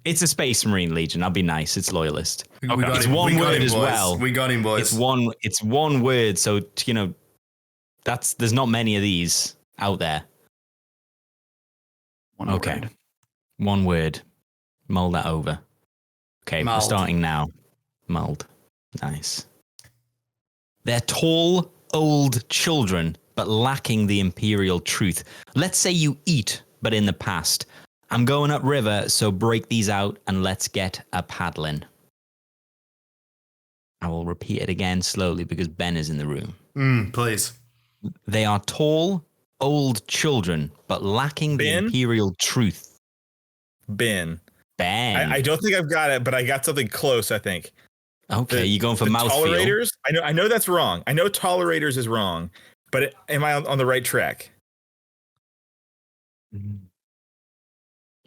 It's a Space Marine Legion. I'll be nice. It's loyalist. Okay. It's one word as well. We got him, boys. It's one word. So there's not many of these out there. One word. Mull that over. Okay, We're starting now. Mulled. Nice. They're tall, old children, but lacking the imperial truth. Let's say you eat, but in the past. I'm going upriver, so break these out and let's get a paddling. I will repeat it again slowly because Ben is in the room. Please. They are tall, old children, but lacking the imperial truth. Ben. I don't think I've got it, but I got something close, I think. Okay, you're going for mouthfeel. Tolerators? I know that's wrong. I know tolerators is wrong, but am I on the right track?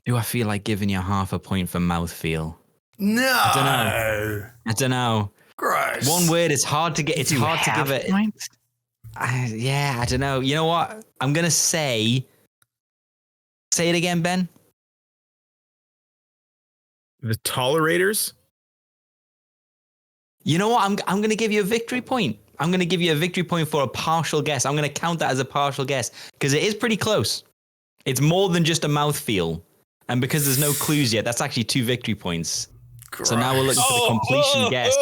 Do I feel like giving you half a point for mouthfeel? No. I don't know. Gross. One word is hard to get. It's hard to give it. I don't know. You know what? I'm going to say it again, Ben. The tolerators? You know what? I'm going to give you a victory point. I'm going to give you a victory point for a partial guess. I'm going to count that as a partial guess because it is pretty close. It's more than just a mouthfeel. And because there's no clues yet, that's actually 2 victory points. Christ. So now we're looking for the completion guess.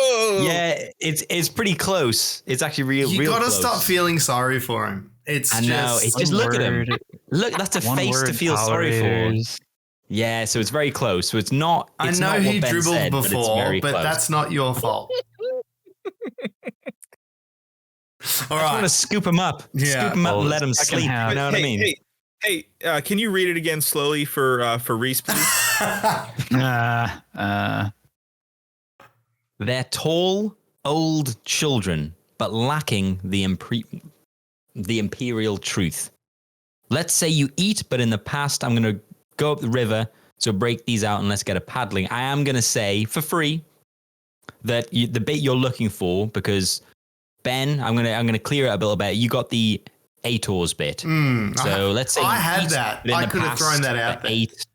Yeah, it's pretty close. It's actually real close. You got to stop feeling sorry for him. It's just look at him. Look, that's a face to feel sorry for. Yeah, so it's very close. So it's not. It's I know not he what Ben dribbled said, before, but that's not your fault. All right. I want to scoop him up. Yeah. Scoop him up and let him sleep. You know what I mean? Hey, can you read it again slowly for Reese, please? They're tall, old children, but lacking the imperial truth. Let's say you eat, but in the past, I'm going to go up the river, so break these out and let's get a paddling. I am going to say, for free, that the bit you're looking for, because Ben, I'm gonna clear it a little bit. You got the Aetors bit. Let's say I had that. I could have thrown that out there. 8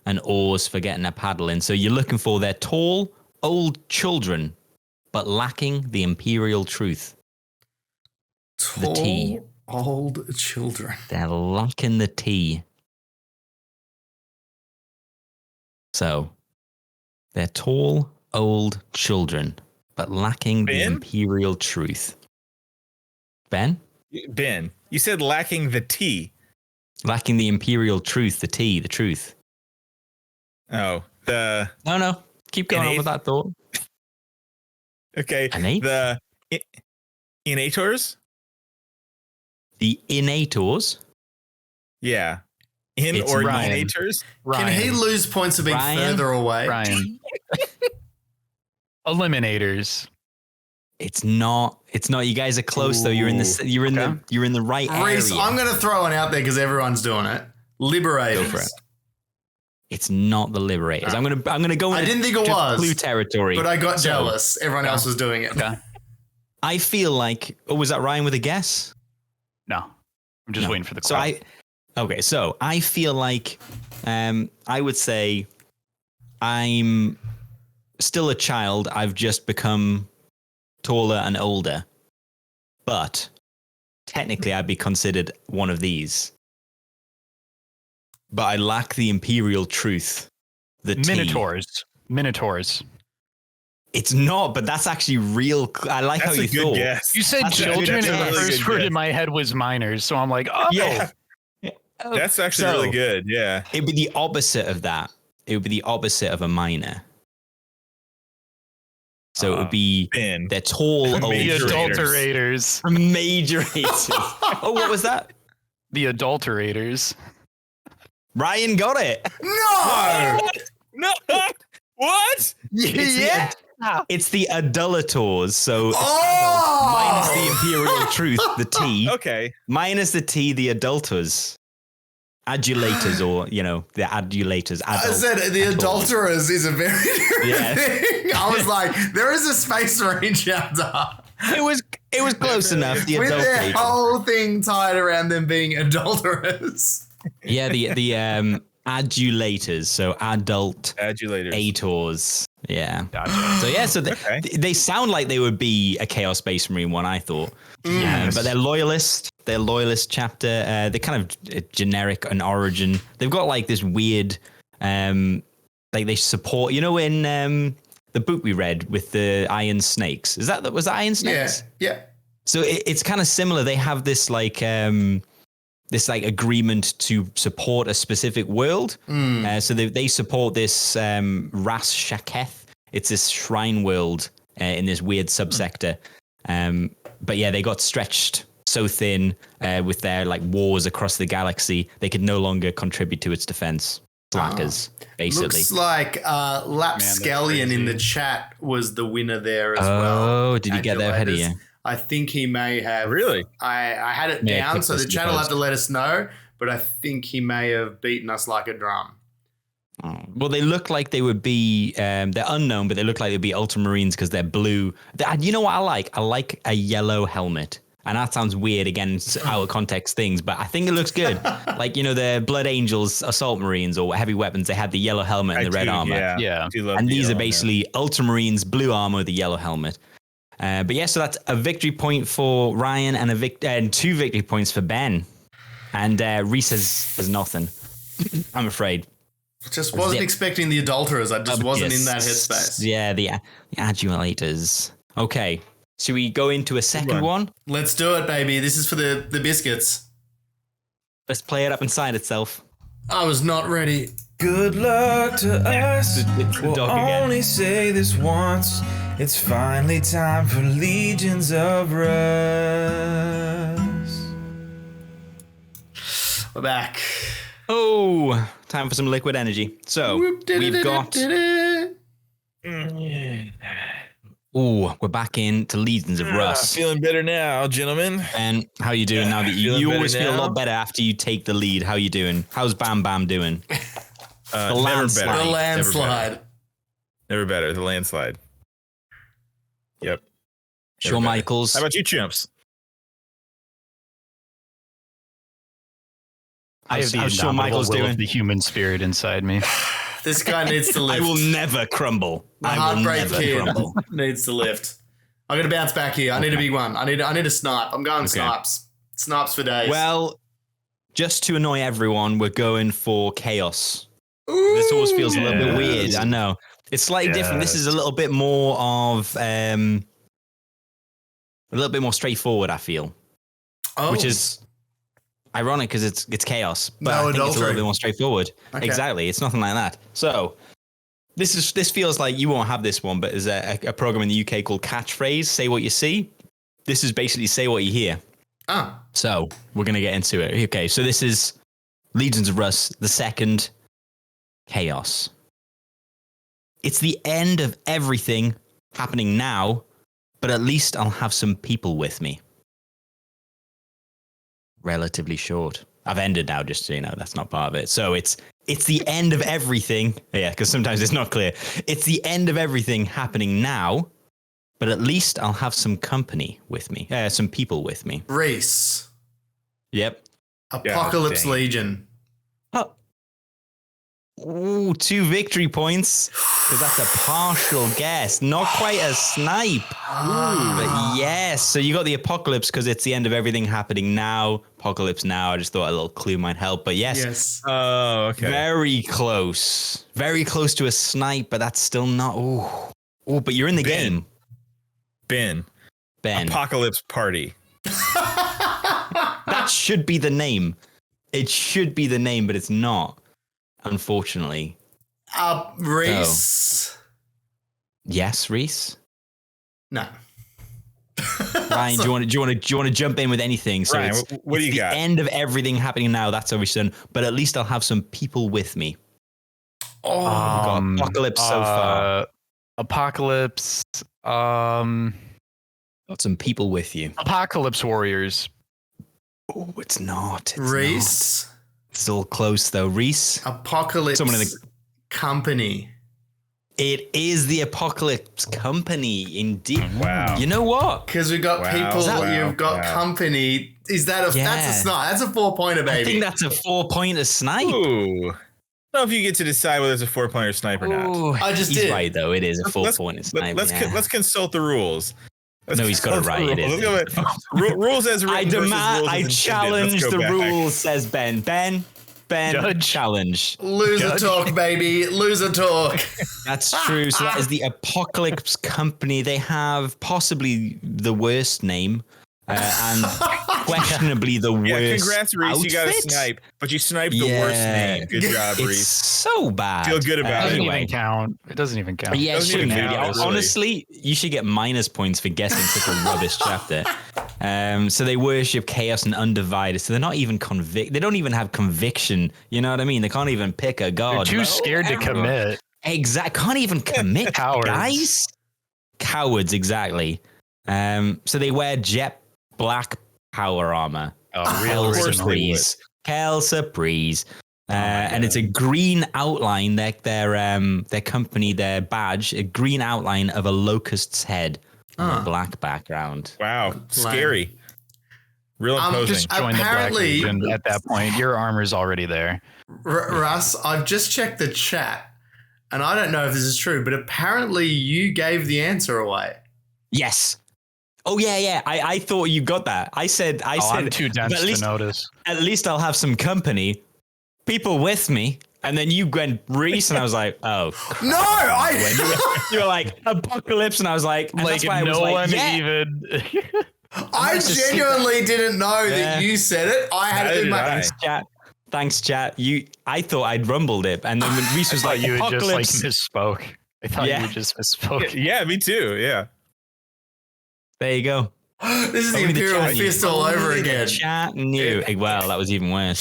and oars for getting a paddle in. So you're looking for their tall, old children, but lacking the imperial truth. Tall, the T. Old children. They're lacking the T. So they're tall, old children, but lacking the imperial truth. Ben, you said lacking the T. Lacking the imperial truth, the T, the truth. Oh, No. Keep going on with that thought. Okay. The Innators? The Innators? Yeah. Innators? Can he lose points for being further away? Ryan. Eliminators. It's not. You guys are close though. You're in the right Reese, area. I'm going to throw one out there because everyone's doing it. Liberators. Go for it. It's not the Liberators. I'm gonna go. I didn't think it was clue territory, but I got jealous. Everyone else was doing it. Okay. I feel like. Oh, was that Ryan with a guess? No, I'm just waiting for the crowd. So I feel like, I would say, I'm still a child. I've just become taller and older, but technically I'd be considered one of these. But I lack the imperial truth. The Minotaurs. It's not, but that's actually real. I like how you thought. Guess. You said children, and the first word in my head was minors. So I'm like, oh. Yeah. That's actually really good. Yeah. It'd be the opposite of that. It would be the opposite of a minor. So it would be they're tall old the adulterators. Majorators. Oh, what was that? The adulterators. Ryan got it. No! No. What? It's the adulators. So Oh! minus the imperial truth, the T. Okay. Minus the T, the adulters. Adulators, or the adulators. I said the adulterers is a very different thing. I was like, there is a Space Marine chapter. It was close enough. The with adulterators. their whole thing tied around them being adulterers. Yeah, the adulators. So adulators. Yeah. Gotcha. So they sound like they would be a Chaos Space Marine one, I thought. But they're loyalist. They're loyalist chapter. They're kind of generic in origin. They've got like this weird, like they support. In the book we read with the Iron Snakes. Was that Iron Snakes? Yeah. So it's kind of similar. They have this like agreement to support a specific world. So they support this ractchet. It's this shrine world in this weird subsector. But yeah, they got stretched so thin with their like wars across the galaxy, they could no longer contribute to its defense. Slackers, basically. Looks like Lapscallion in the chat was the winner there as well. Oh, did he get there ahead of you? I think he may have. Really? I had it down, so the chat will have to let us know, but I think he may have beaten us like a drum. Oh. Well, they look like they would be, they're unknown, but they look like they'd be Ultramarines because they're blue. You know what I like? I like a yellow helmet. And that sounds weird, again, out of context things, but I think it looks good. Like, the Blood Angels, Assault Marines, or heavy weapons, they had the yellow helmet and the red armor. Yeah. And these are basically Ultramarines, blue armor with the yellow helmet. But yeah, so that's a victory point for Ryan and 2 victory points for Ben. And Reese has nothing, I'm afraid. Just wasn't expecting the adulterers. I just wasn't in that headspace. Yeah, the adulators. Okay. Should we go into a second one? Let's do it, baby. This is for the biscuits. Let's play it up inside itself. I was not ready. Good luck to us. We'll only say this once. It's finally time for Legions of Russ. We're back. Oh, time for some liquid energy. So we've got. Oh, we're back into Legions of Russ. Feeling better now, gentlemen. And how you doing now that you always feel a lot better after you take the lead? How you doing? How's Bam Bam doing? The landslide. The landslide. Never better. The landslide. Yep. Shawn Michaels. How about you, chimps? How's Shawn Michaels doing? The human spirit inside me. This guy needs to lift. I will never crumble. The heartbreak kid needs to lift. I'm going to bounce back here. I need a big one. I need a snipe. I'm going snipes. Snipes for days. Well, just to annoy everyone, we're going for chaos. Ooh, this always feels a little bit weird. I know. It's slightly different. This is a little bit more of a little bit more straightforward, I feel. Oh. Which is ironic because it's chaos, but I think it's a little bit more straightforward. Okay. Exactly. It's nothing like that. So this feels like you won't have this one, but there's a program in the UK called Catchphrase, Say What You See. This is basically Say What You Hear. Ah. So we're going to get into it. Okay, so this is Legions of Russ, the second chaos. It's the end of everything happening now, but at least I'll have some people with me. Relatively short. I've ended now, just so you know, that's not part of it. So it's the end of everything. Yeah, because sometimes it's not clear. It's the end of everything happening now, but at least I'll have some company with me. Some people with me. Reese. Yep. Apocalypse Legion. Oh. Ooh, 2 victory points. Because that's a partial guess. Not quite a snipe. But yes. So you got the apocalypse because it's the end of everything happening now. Apocalypse now. I just thought a little clue might help. But yes. Oh, okay. Very close. Very close to a snipe, but that's still not. Oh, but you're in the game. Ben. Apocalypse Party. That should be the name. It should be the name, but it's not. Unfortunately. Reese. Yes, Reese. No. Ryan, do you want to jump in with anything? So Ryan, what do you got? The end of everything happening now. That's obviously done. But at least I'll have some people with me. Oh, we've got Apocalypse so far. Apocalypse. Got some people with you. Apocalypse Warriors. Oh, it's not. Reese. Not. Still close though. Reese. Apocalypse Company. It is the Apocalypse Company, indeed. Wow. You know what? Because we've got people, you've got company. Is that that's a snipe? That's a 4-pointer, baby. I think that's a 4-pointer snipe. Ooh. I don't know if you get to decide whether it's a 4-pointer snipe or not. I just He's did. right, though. It is a 4-pointer snipe. Let's consult the rules. No, he's got it right. It is. Rules as written. I challenge the rules, says Ben. Ben, challenge. Loser talk, baby. Loser talk. That's true. So that is the Apocalypse Company. They have possibly the worst name and questionably the worst. Congrats, Reese. Outfit? You got a snipe, but you sniped the worst name. Good job, Reese. It's so bad. Feel good about it. It doesn't even count. Yeah, it shouldn't really. Honestly. Honestly, you should get minus points for guessing such a rubbish chapter. So they worship chaos and undivided. So they're not even They don't even have conviction. You know what I mean? They can't even pick a god. They're too scared to commit. Exactly. Can't even commit. Cowards. Guys. Cowards, exactly. So they wear jet black power armor. Oh, real Surprise. Surprise. And it's a green outline, their company, their badge, a green outline of a locust's head on a black background. Wow, scary. Real imposing. Just join apparently, the Black Legion at that point. Your armor's already there. Russ, I've just checked the chat, and I don't know if this is true, but apparently you gave the answer away. Yes. Oh yeah. I thought you got that. I said I'm too dense to notice. At least I'll have some company, people with me, and then you went Reese, and I was like, oh crap. No, you were like Apocalypse, and I was like, like no one even. I genuinely didn't know that you said it. I had it in my Thanks, chat. I thought I'd rumbled it, and then when Reese was like, you had Apocalypse. just misspoke. I thought you just misspoke. Yeah, me too. Yeah. There you go. This is the Imperial Fist all over again. Chat knew. Well, that was even worse.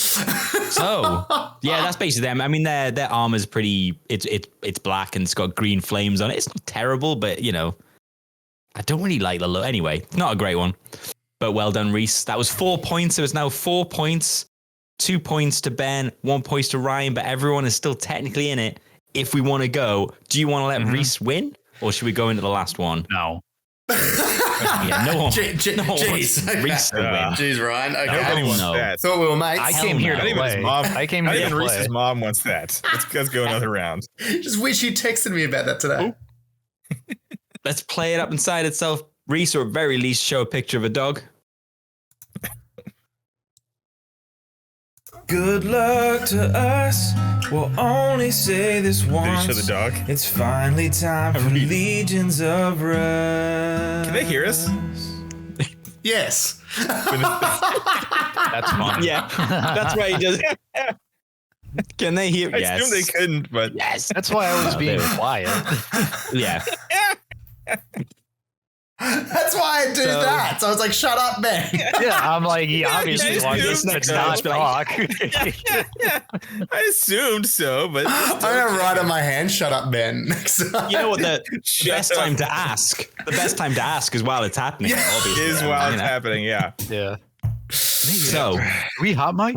So, yeah, that's basically them. I mean, their armor's pretty. It's black and it's got green flames on it. It's not terrible, but you know, I don't really like the look. Anyway, not a great one. But well done, Reese. That was 4 points. So it's now 4 points. 2 points to Ben. 1 point to Ryan. But everyone is still technically in it. If we want to go, do you want to let Reese win, or should we go into the last one? No. Yeah, no one. Jeez, Reese to win. Jeez, Ryan. Okay. Nobody wants that. Thought we were mates. I came here to play. I came here to play. Reese's mom wants that. Let's go another round. Just wish you texted me about that today. Let's play it up inside itself. Reese, or at very least, show a picture of a dog. Good luck to us. We'll only say this once. Did you show the dog? It's finally time for Legions of Russ. Can they hear us? Yes. That's fine. Yeah, that's why he does. Can they hear? I Yes. assumed they couldn't, but Yes. That's why I was being quiet. Yeah. That's why I do that. So I was like, shut up, man. Yeah, I'm like, he obviously wants us to not talk. I assumed so, but I'm going to write on my hand, shut up, Ben. Next time. You know what? The best time to ask. The best time to ask is while it's happening. Yeah. Obviously, is while it's happening. Yeah. Yeah. So We hot mic?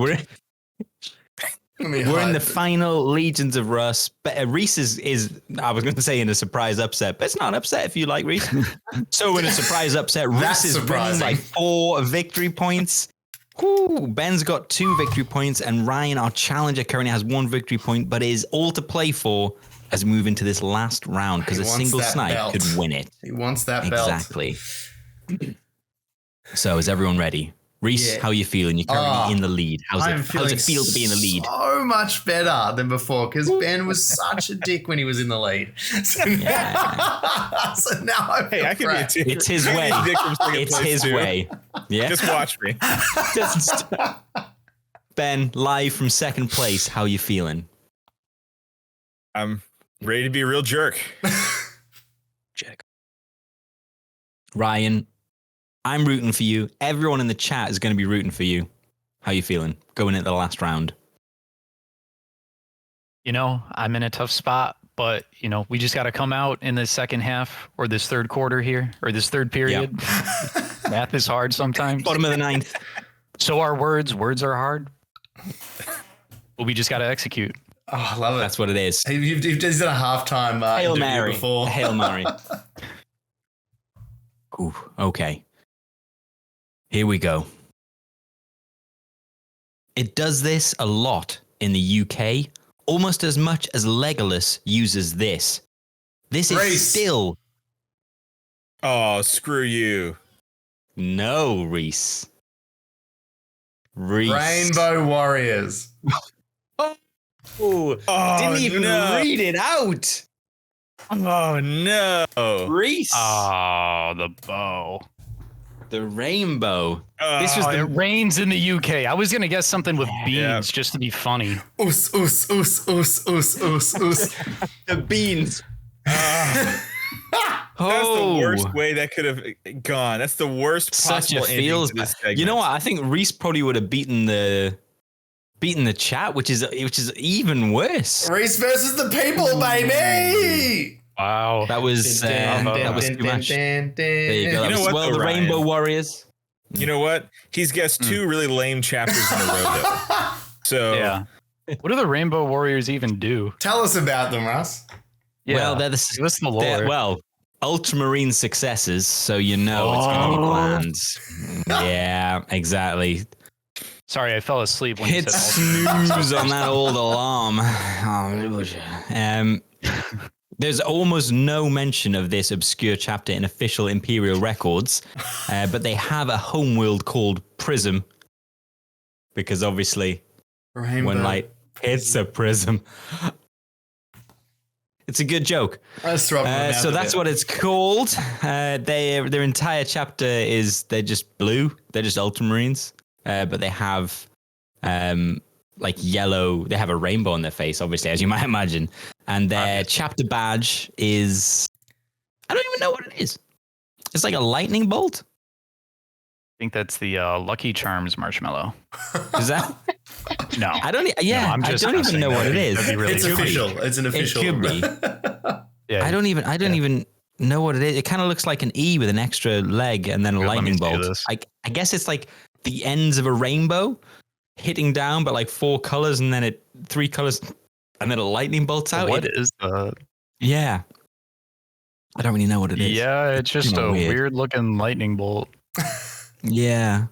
we're in the final Legions of Russ. But Reese is I was going to say in a surprise upset, but it's not an upset if you like Reese. So in a surprise upset, Reese is winning by 4 victory points. Whew, Ben's got 2 victory points, and Ryan, our challenger, currently has 1 victory point, but is all to play for as we move into this last round because a single snipe could win it. He wants that belt. Exactly. So is everyone ready? Reese, how are you feeling? You're currently in the lead. How's it feel to be in the lead? So much better than before because Ben was such a dick when he was in the lead. So now I feel I can be a dick. It's his way. It's his way. Yeah. Just watch me. Ben, live from second place. How are you feeling? I'm ready to be a real jerk. Check. Ryan, I'm rooting for you. Everyone in the chat is going to be rooting for you. How you feeling going into the last round? You know, I'm in a tough spot, but, you know, we just got to come out in the second half or this third quarter here or this third period. Yep. Math is hard sometimes. Bottom of the ninth. So are words. Words are hard. But we just got to execute. Oh, I love it. That's what it is. You've done a halftime Hail interview Mary. before. Hail Mary. Ooh, okay. Here we go. It does this a lot in the UK, almost as much as Legolas uses this. This is Reese. still... Oh, screw you. No, Reese. Rainbow Warriors. Oh, didn't even read it out. Oh, no. Reese. Oh, the bow. The rainbow. This was it rains in the UK. I was going to guess something with beans just to be funny. Us. The beans. That's the worst way that could have gone. That's the worst possible ending to this segment. You know what? I think Reese probably would have beaten the chat, which is even worse. Reese versus the people, baby. Wow, that was too much. There you go. The Rainbow Warriors. You know what? He's guessed two really lame chapters in a row, though. So yeah. What do the Rainbow Warriors even do? Tell us about them, Russ. Yeah. Well, they're ultramarine successes, so you know it's going to be planned. Yeah, exactly. Sorry, I fell asleep when hit snooze on that old alarm. There's almost no mention of this obscure chapter in official Imperial records, but they have a homeworld called Prism, because obviously Rainbow. When light hits a prism. It's a good joke. So that's what it's called. Their entire chapter is they're just blue. They're just ultramarines, but they have like yellow. They have a rainbow on their face, obviously, as you might imagine. And their chapter badge is, I don't even know what it is. It's like a lightning bolt. I think that's the Lucky Charms marshmallow. Is that? No. I don't. Yeah, no, I don't even know what it is. It's official. It's an official. It could be. Yeah. I don't even know what it is. It kind of looks like an E with an extra leg and then a lightning bolt. I guess it's like the ends of a rainbow hitting down, but like 4 colors and then 3 colors and then a lightning bolts out. What is that? Yeah. I don't really know what it is. Yeah, it's just a weird looking lightning bolt. Yeah.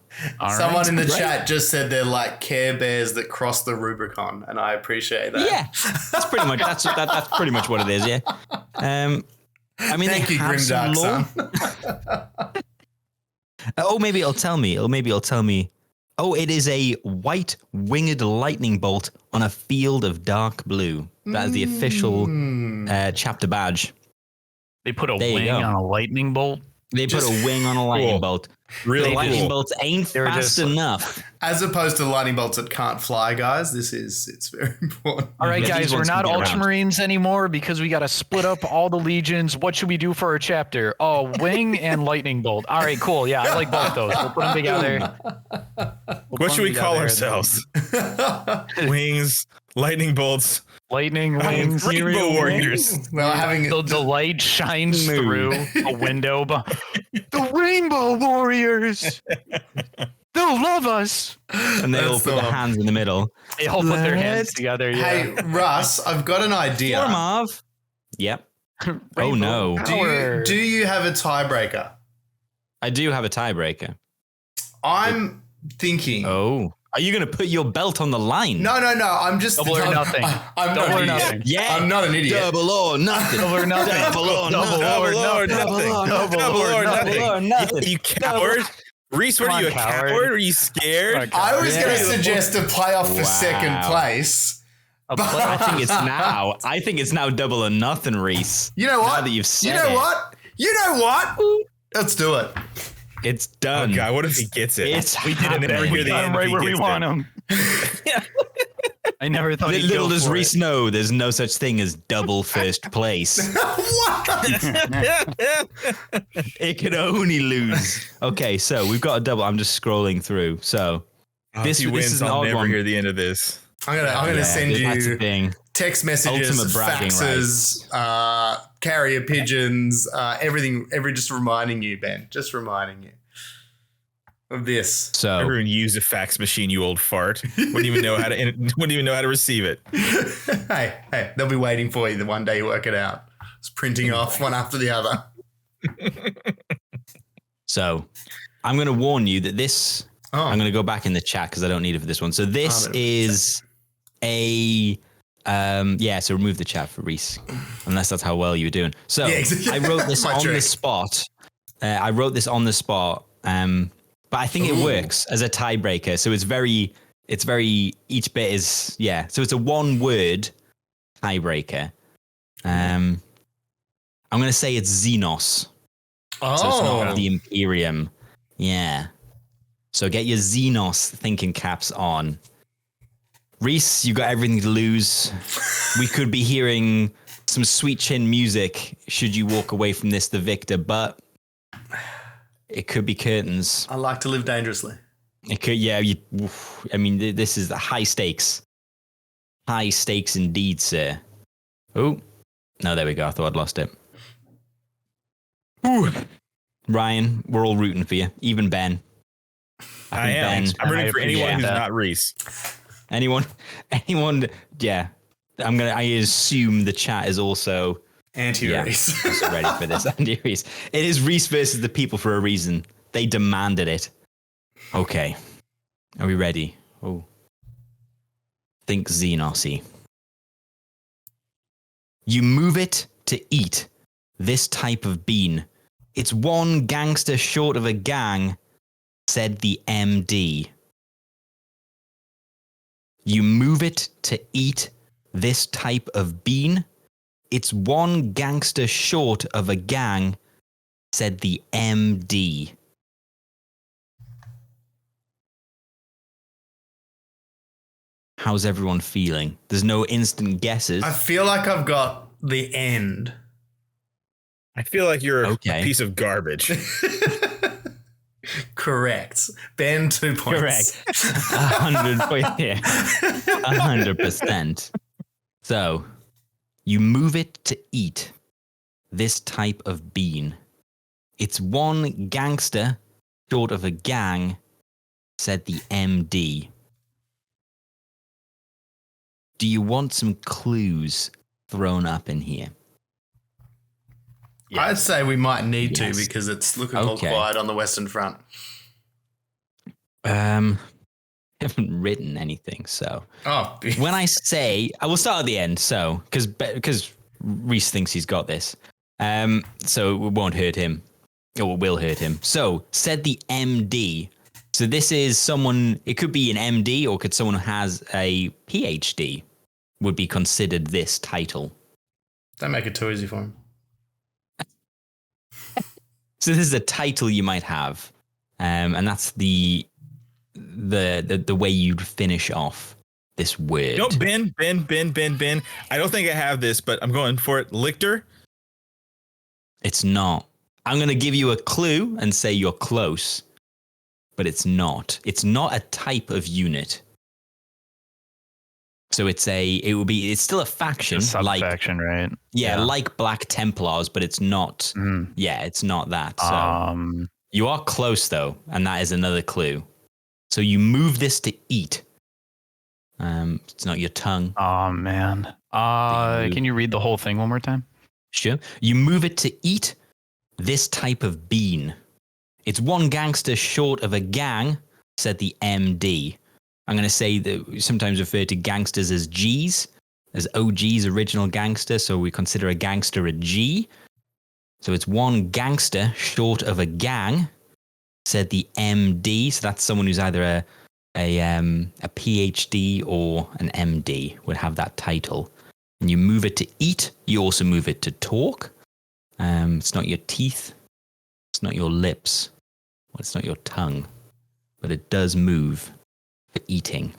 Someone in the chat just said they're like Care Bears that cross the Rubicon, and I appreciate that. Yeah, that's pretty much that's pretty much what it is. Yeah. I mean, thank you, Grimdark Son. Oh, maybe it'll tell me. Oh, it is a white winged lightning bolt on a field of dark blue. That is the official chapter badge. They put a wing on a lightning bolt. They put a wing on a lightning bolt. Really, lightning bolts ain't fast enough. As opposed to lightning bolts that can't fly, guys. It's very important. All right, guys, we're not Ultramarines anymore because we got to split up all the legions. What should we do for our chapter? Oh, wing and lightning bolt. All right, cool. Yeah, I like both those. We'll put them together. What should we call ourselves? Wings, lightning bolts. Lightning wings, Rainbow Warriors. Well, having the light shines through a window. The Rainbow Warriors. They'll love us. And they all put their hands in the middle. They all put their hands together. Yeah. Hey, Russ, I've got an idea. Marv. Yep. Oh no. Do you have a tiebreaker? I do have a tiebreaker. I'm thinking. Oh. Are you going to put your belt on the line? No. I'm just double or nothing. I'm double not or an nothing. idiot. Yeah. I'm not an idiot. Double or nothing. Double or nothing. Double or nothing. Double or nothing. You coward. Reese, what are you, a coward? Are you scared? I was going to suggest a playoff for second place. I think it's now double or nothing, Reese. You know what? Now that you've said You know what? Let's do it. It's done. Oh God, what if he gets it? We didn't never hear the end right where we want him. I never thought he'd Little go does for Reese it. know there's no such thing as double first place. It can only lose. Okay, so we've got a double. I'm just scrolling through. So if he wins, is an I'll odd never one. hear the end of this. I'm gonna send that's you the thing. text messages, Ultimate bragging faxes, carrier pigeons, everything. Just reminding you, Ben. Just reminding you of this. So Everyone use a fax machine, you old fart. Wouldn't even know how to receive it. hey, they'll be waiting for you the one day you work it out. It's printing off one after the other. So I'm going to warn you that this. I'm going to go back in the chat because I don't need it for this one. So this is a. So remove the chat for Reese, unless that's how well you were doing. So I wrote this on the spot. But I think it works as a tiebreaker. So it's very, each bit is, so it's a one word tiebreaker. I'm going to say it's Xenos. So it's not the Imperium. Yeah. So get your Xenos thinking caps on. Reese, you got everything to lose. We could be hearing some sweet chin music should you walk away from this the victor, but it could be curtains. I like to live dangerously. It could, this is the high stakes. High stakes indeed, sir. Oh, no, there we go. I thought I'd lost it. Ooh. Ryan, we're all rooting for you. Even Ben. I am. I'm rooting for anyone who's not Reese. Anyone, yeah. I assume the chat is also anti-Reese. Also ready for this. Anti-Reese. It is Reese versus the people for a reason. They demanded it. Okay. Are we ready? Oh. Think Xenosy. You move it to eat this type of bean. It's one gangster short of a gang, said the MD. You move it to eat this type of bean. It's one gangster short of a gang, said the MD. How's everyone feeling? There's no instant guesses. I feel like I've got the end. I feel like you're a piece of garbage. Correct. Ben, 2 points. Correct. 100%. So, you move it to eat this type of bean. It's one gangster short of a gang, said the MD. Do you want some clues thrown up in here? Yes. I'd say we might need to because it's looking all quiet on the Western Front. I haven't written anything, so when I say, I will start at the end. So because Reese thinks he's got this, so it won't hurt him, or it will hurt him. So said the MD. So this is someone. It could be an MD, or could someone who has a PhD would be considered this title. Don't make it too easy for him. So this is a title you might have, and that's the way you'd finish off this word. No, Ben. I don't think I have this, but I'm going for it. Lictor? It's not. I'm going to give you a clue and say you're close, but it's not. It's not a type of unit. So it's still a faction. It's a sub-faction, right? Yeah, like Black Templars, but it's not. Yeah, it's not that. So you are close though, and that is another clue. So you move this to eat. It's not your tongue. Oh man. Can you read the whole thing one more time? Sure. You move it to eat this type of bean. It's one gangster short of a gang, said the MD. I'm going to say that we sometimes refer to gangsters as Gs, as OGs, original gangster. So we consider a gangster a G. So it's one gangster short of a gang, said the MD. So that's someone who's either a PhD or an MD would have that title. And you move it to eat. You also move it to talk. It's not your teeth. It's not your lips. Well, it's not your tongue. But it does move for eating.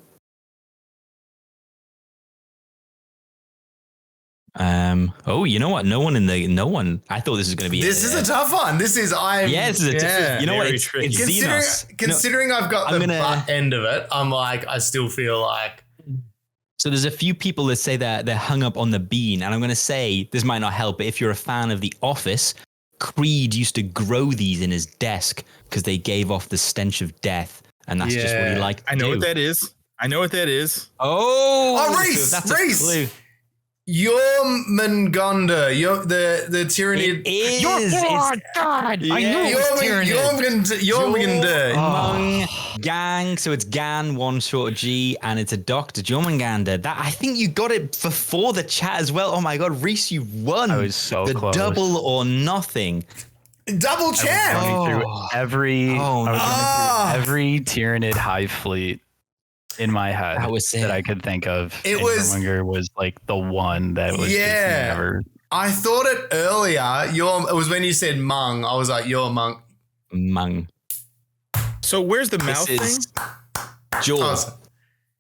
Oh, you know what? No one. I thought this was going to be. This is a tough one. This is you know what? It's considering I've got the butt end of it, I'm like, I still feel like. So there's a few people that say that they're hung up on the bean, and I'm going to say this might not help, but if you're a fan of The Office, Creed used to grow these in his desk because they gave off the stench of death, and that's just what he liked. I know what that is. Oh, Reese, so Reese. Jormungandr, the tyranny. God! I knew it was Jormungandr. Mung Gang, so it's Gan, one short G, and it's a doctor, Jormungandr. That I think you got it before the chat as well. Oh my god, Reese, you won. I was so the close. Double or nothing. Double champ. I was running through every Tyranid hive fleet in my head that I could think of. Jormungandr was like the one that was never. I thought it earlier. It was when you said Mung. I was like, you're Mung. So where's the mouth thing? Jaw.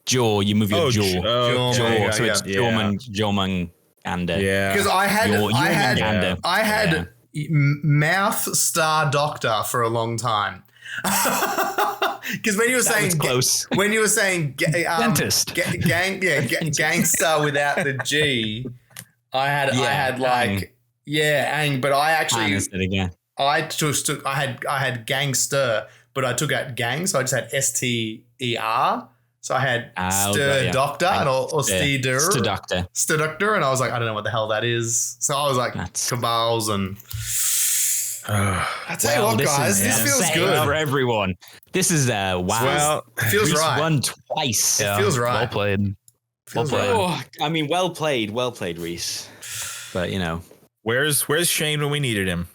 Jaw. You move your jaw. Jaw. So it's Jormungandr. Yeah. Because I had mouth star doctor for a long time. Because when you were saying close, dentist, gangster without the G, I had Ang, but I actually I had gangster, but I took out gang, so I just had STER. So I had doctor or doctor, and I was like, I don't know what the hell that is. So I was like, cabals and. I tell you what, guys, this feels good for everyone. This is wow. Well, it feels right. Won twice. It feels right. Well played. Oh, I mean, well played, Reese. But you know, where's Shane when we needed him?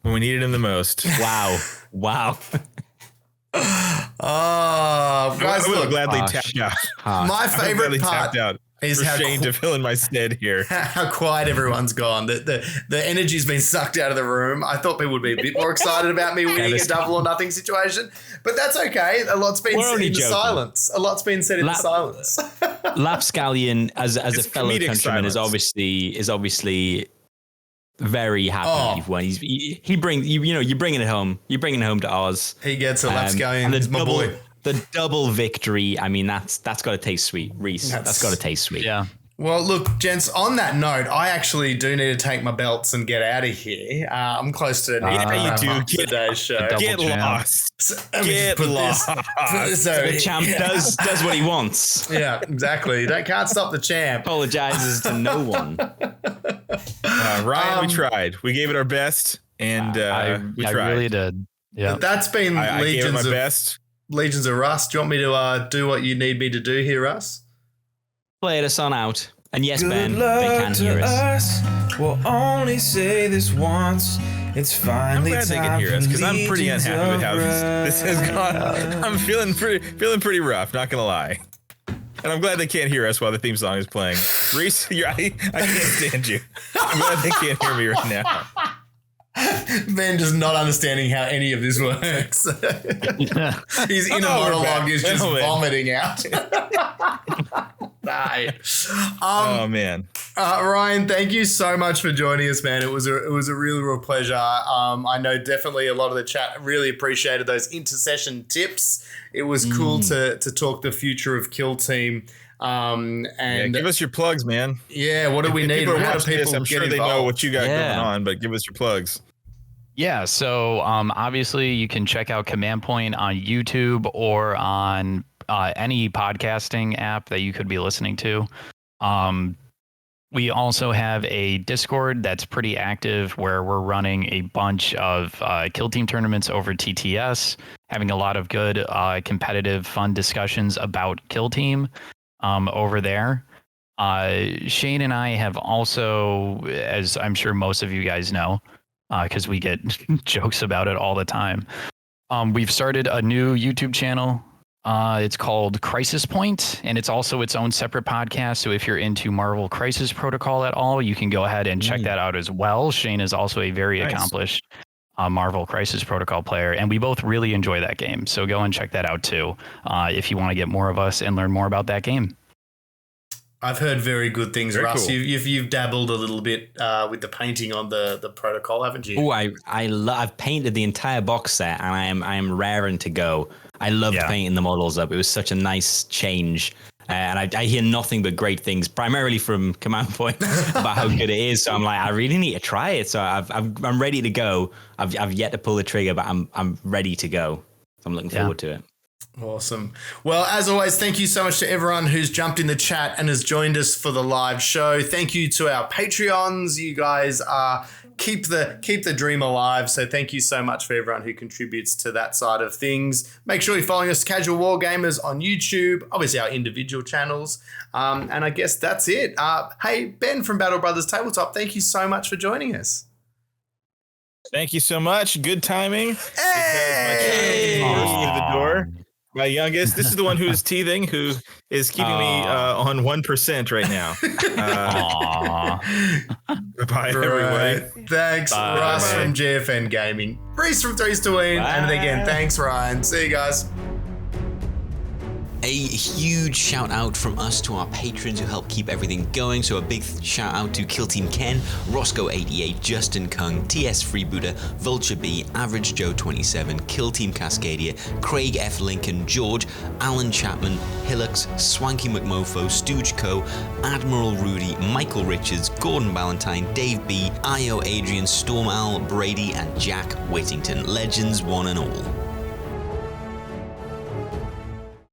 When we needed him the most. Wow. Oh, guys, I would have gladly tapped out. My favorite part is for Shane to fill in my stead here. How quiet everyone's gone. The energy's been sucked out of the room. I thought people would be a bit more excited about me winning a double or nothing situation, but that's okay. A lot's been said in silence. Lapscallion, as a fellow countryman, is obviously very happy you've won. He brings you're bringing it home. You're bringing it home to Oz. He gets a Lapscallion. He's my boy. The double victory. I mean, that's got to taste sweet, Reese. That's got to taste sweet. Yeah. Well, look, gents, on that note, I actually do need to take my belts and get out of here. I'm close to today's show. Get lost. So the champ does what he wants. Yeah, exactly. Can't stop the champ. Apologizes to no one. Ryan, we tried. We gave it our best, and we tried. I really did. Yeah. That's been Legions of Russ. Do you want me to do what you need me to do here, Russ? Play us on out. And yes, Ben, they can hear us. We'll only say this once. It's finally I'm glad they can hear us because I'm pretty unhappy with how this has gone. I'm feeling pretty rough, not gonna lie. And I'm glad they can't hear us while the theme song is playing. Reese, I can't stand you. I'm glad they can't hear me right now. Ben just not understanding how any of this works. His inner monologue is just vomiting out. Oh man, Ryan, thank you so much for joining us, man. It was a real pleasure. I know definitely a lot of the chat really appreciated those intercession tips. It was cool to talk the future of Kill Team. And give us your plugs, man. Yeah, what do we need? How do people I'm sure they know what you got going on, but give us your plugs. Yeah, so obviously you can check out Command Point on YouTube or on any podcasting app that you could be listening to. We also have a Discord that's pretty active where we're running a bunch of Kill Team tournaments over TTS, having a lot of good competitive, fun discussions about Kill Team over there. Shane and I have also, as I'm sure most of you guys know, because we get jokes about it all the time, we've started a new YouTube channel. It's called Crisis Point, and it's also its own separate podcast. So if you're into Marvel Crisis Protocol at all, you can go ahead and check that out as well. Shane is also a very accomplished Marvel Crisis Protocol player, and we both really enjoy that game. So go and check that out too if you want to get more of us and learn more about that game. I've heard very good things, Very Russ. cool. You've dabbled a little bit with the painting on the protocol, haven't you? Oh, I've painted the entire box set, and I am raring to go. I loved painting the models up. It was such a nice change. And I hear nothing but great things, primarily from Command Point, about how good it is. So I'm like, I really need to try it. So I'm ready to go. I've yet to pull the trigger, but I'm ready to go. So I'm looking forward to it. Awesome. Well, as always, thank you so much to everyone who's jumped in the chat and has joined us for the live show. Thank you to our Patreons. You guys keep the dream alive. So thank you so much for everyone who contributes to that side of things. Make sure you're following us, Casual War Gamers, on YouTube, obviously our individual channels. And I guess that's it. Hey, Ben from Battle Brothers Tabletop, thank you so much for joining us. Thank you so much. Good timing. Hey! Through the door. My youngest. This is the one who is teething, who is keeping me on 1% right now. Bye, everybody. Thanks, Bye. Russ Bye. from GFN Gaming. Reese from Threes to Win. And again, thanks, Ryan. See you guys. A huge shout out from us to our patrons who help keep everything going. So a big shout out to Kill Team Ken, Roscoe88, Justin Kung, TS Freebooter, Vulture B, Average Joe 27, Kill Team Cascadia, Craig F. Lincoln, George, Alan Chapman, Hillux, Swanky McMofo, Stooge Co, Admiral Rudy, Michael Richards, Gordon Ballantyne, Dave B, Io Adrian, Storm Owl, Brady, and Jack Whittington. Legends one and all.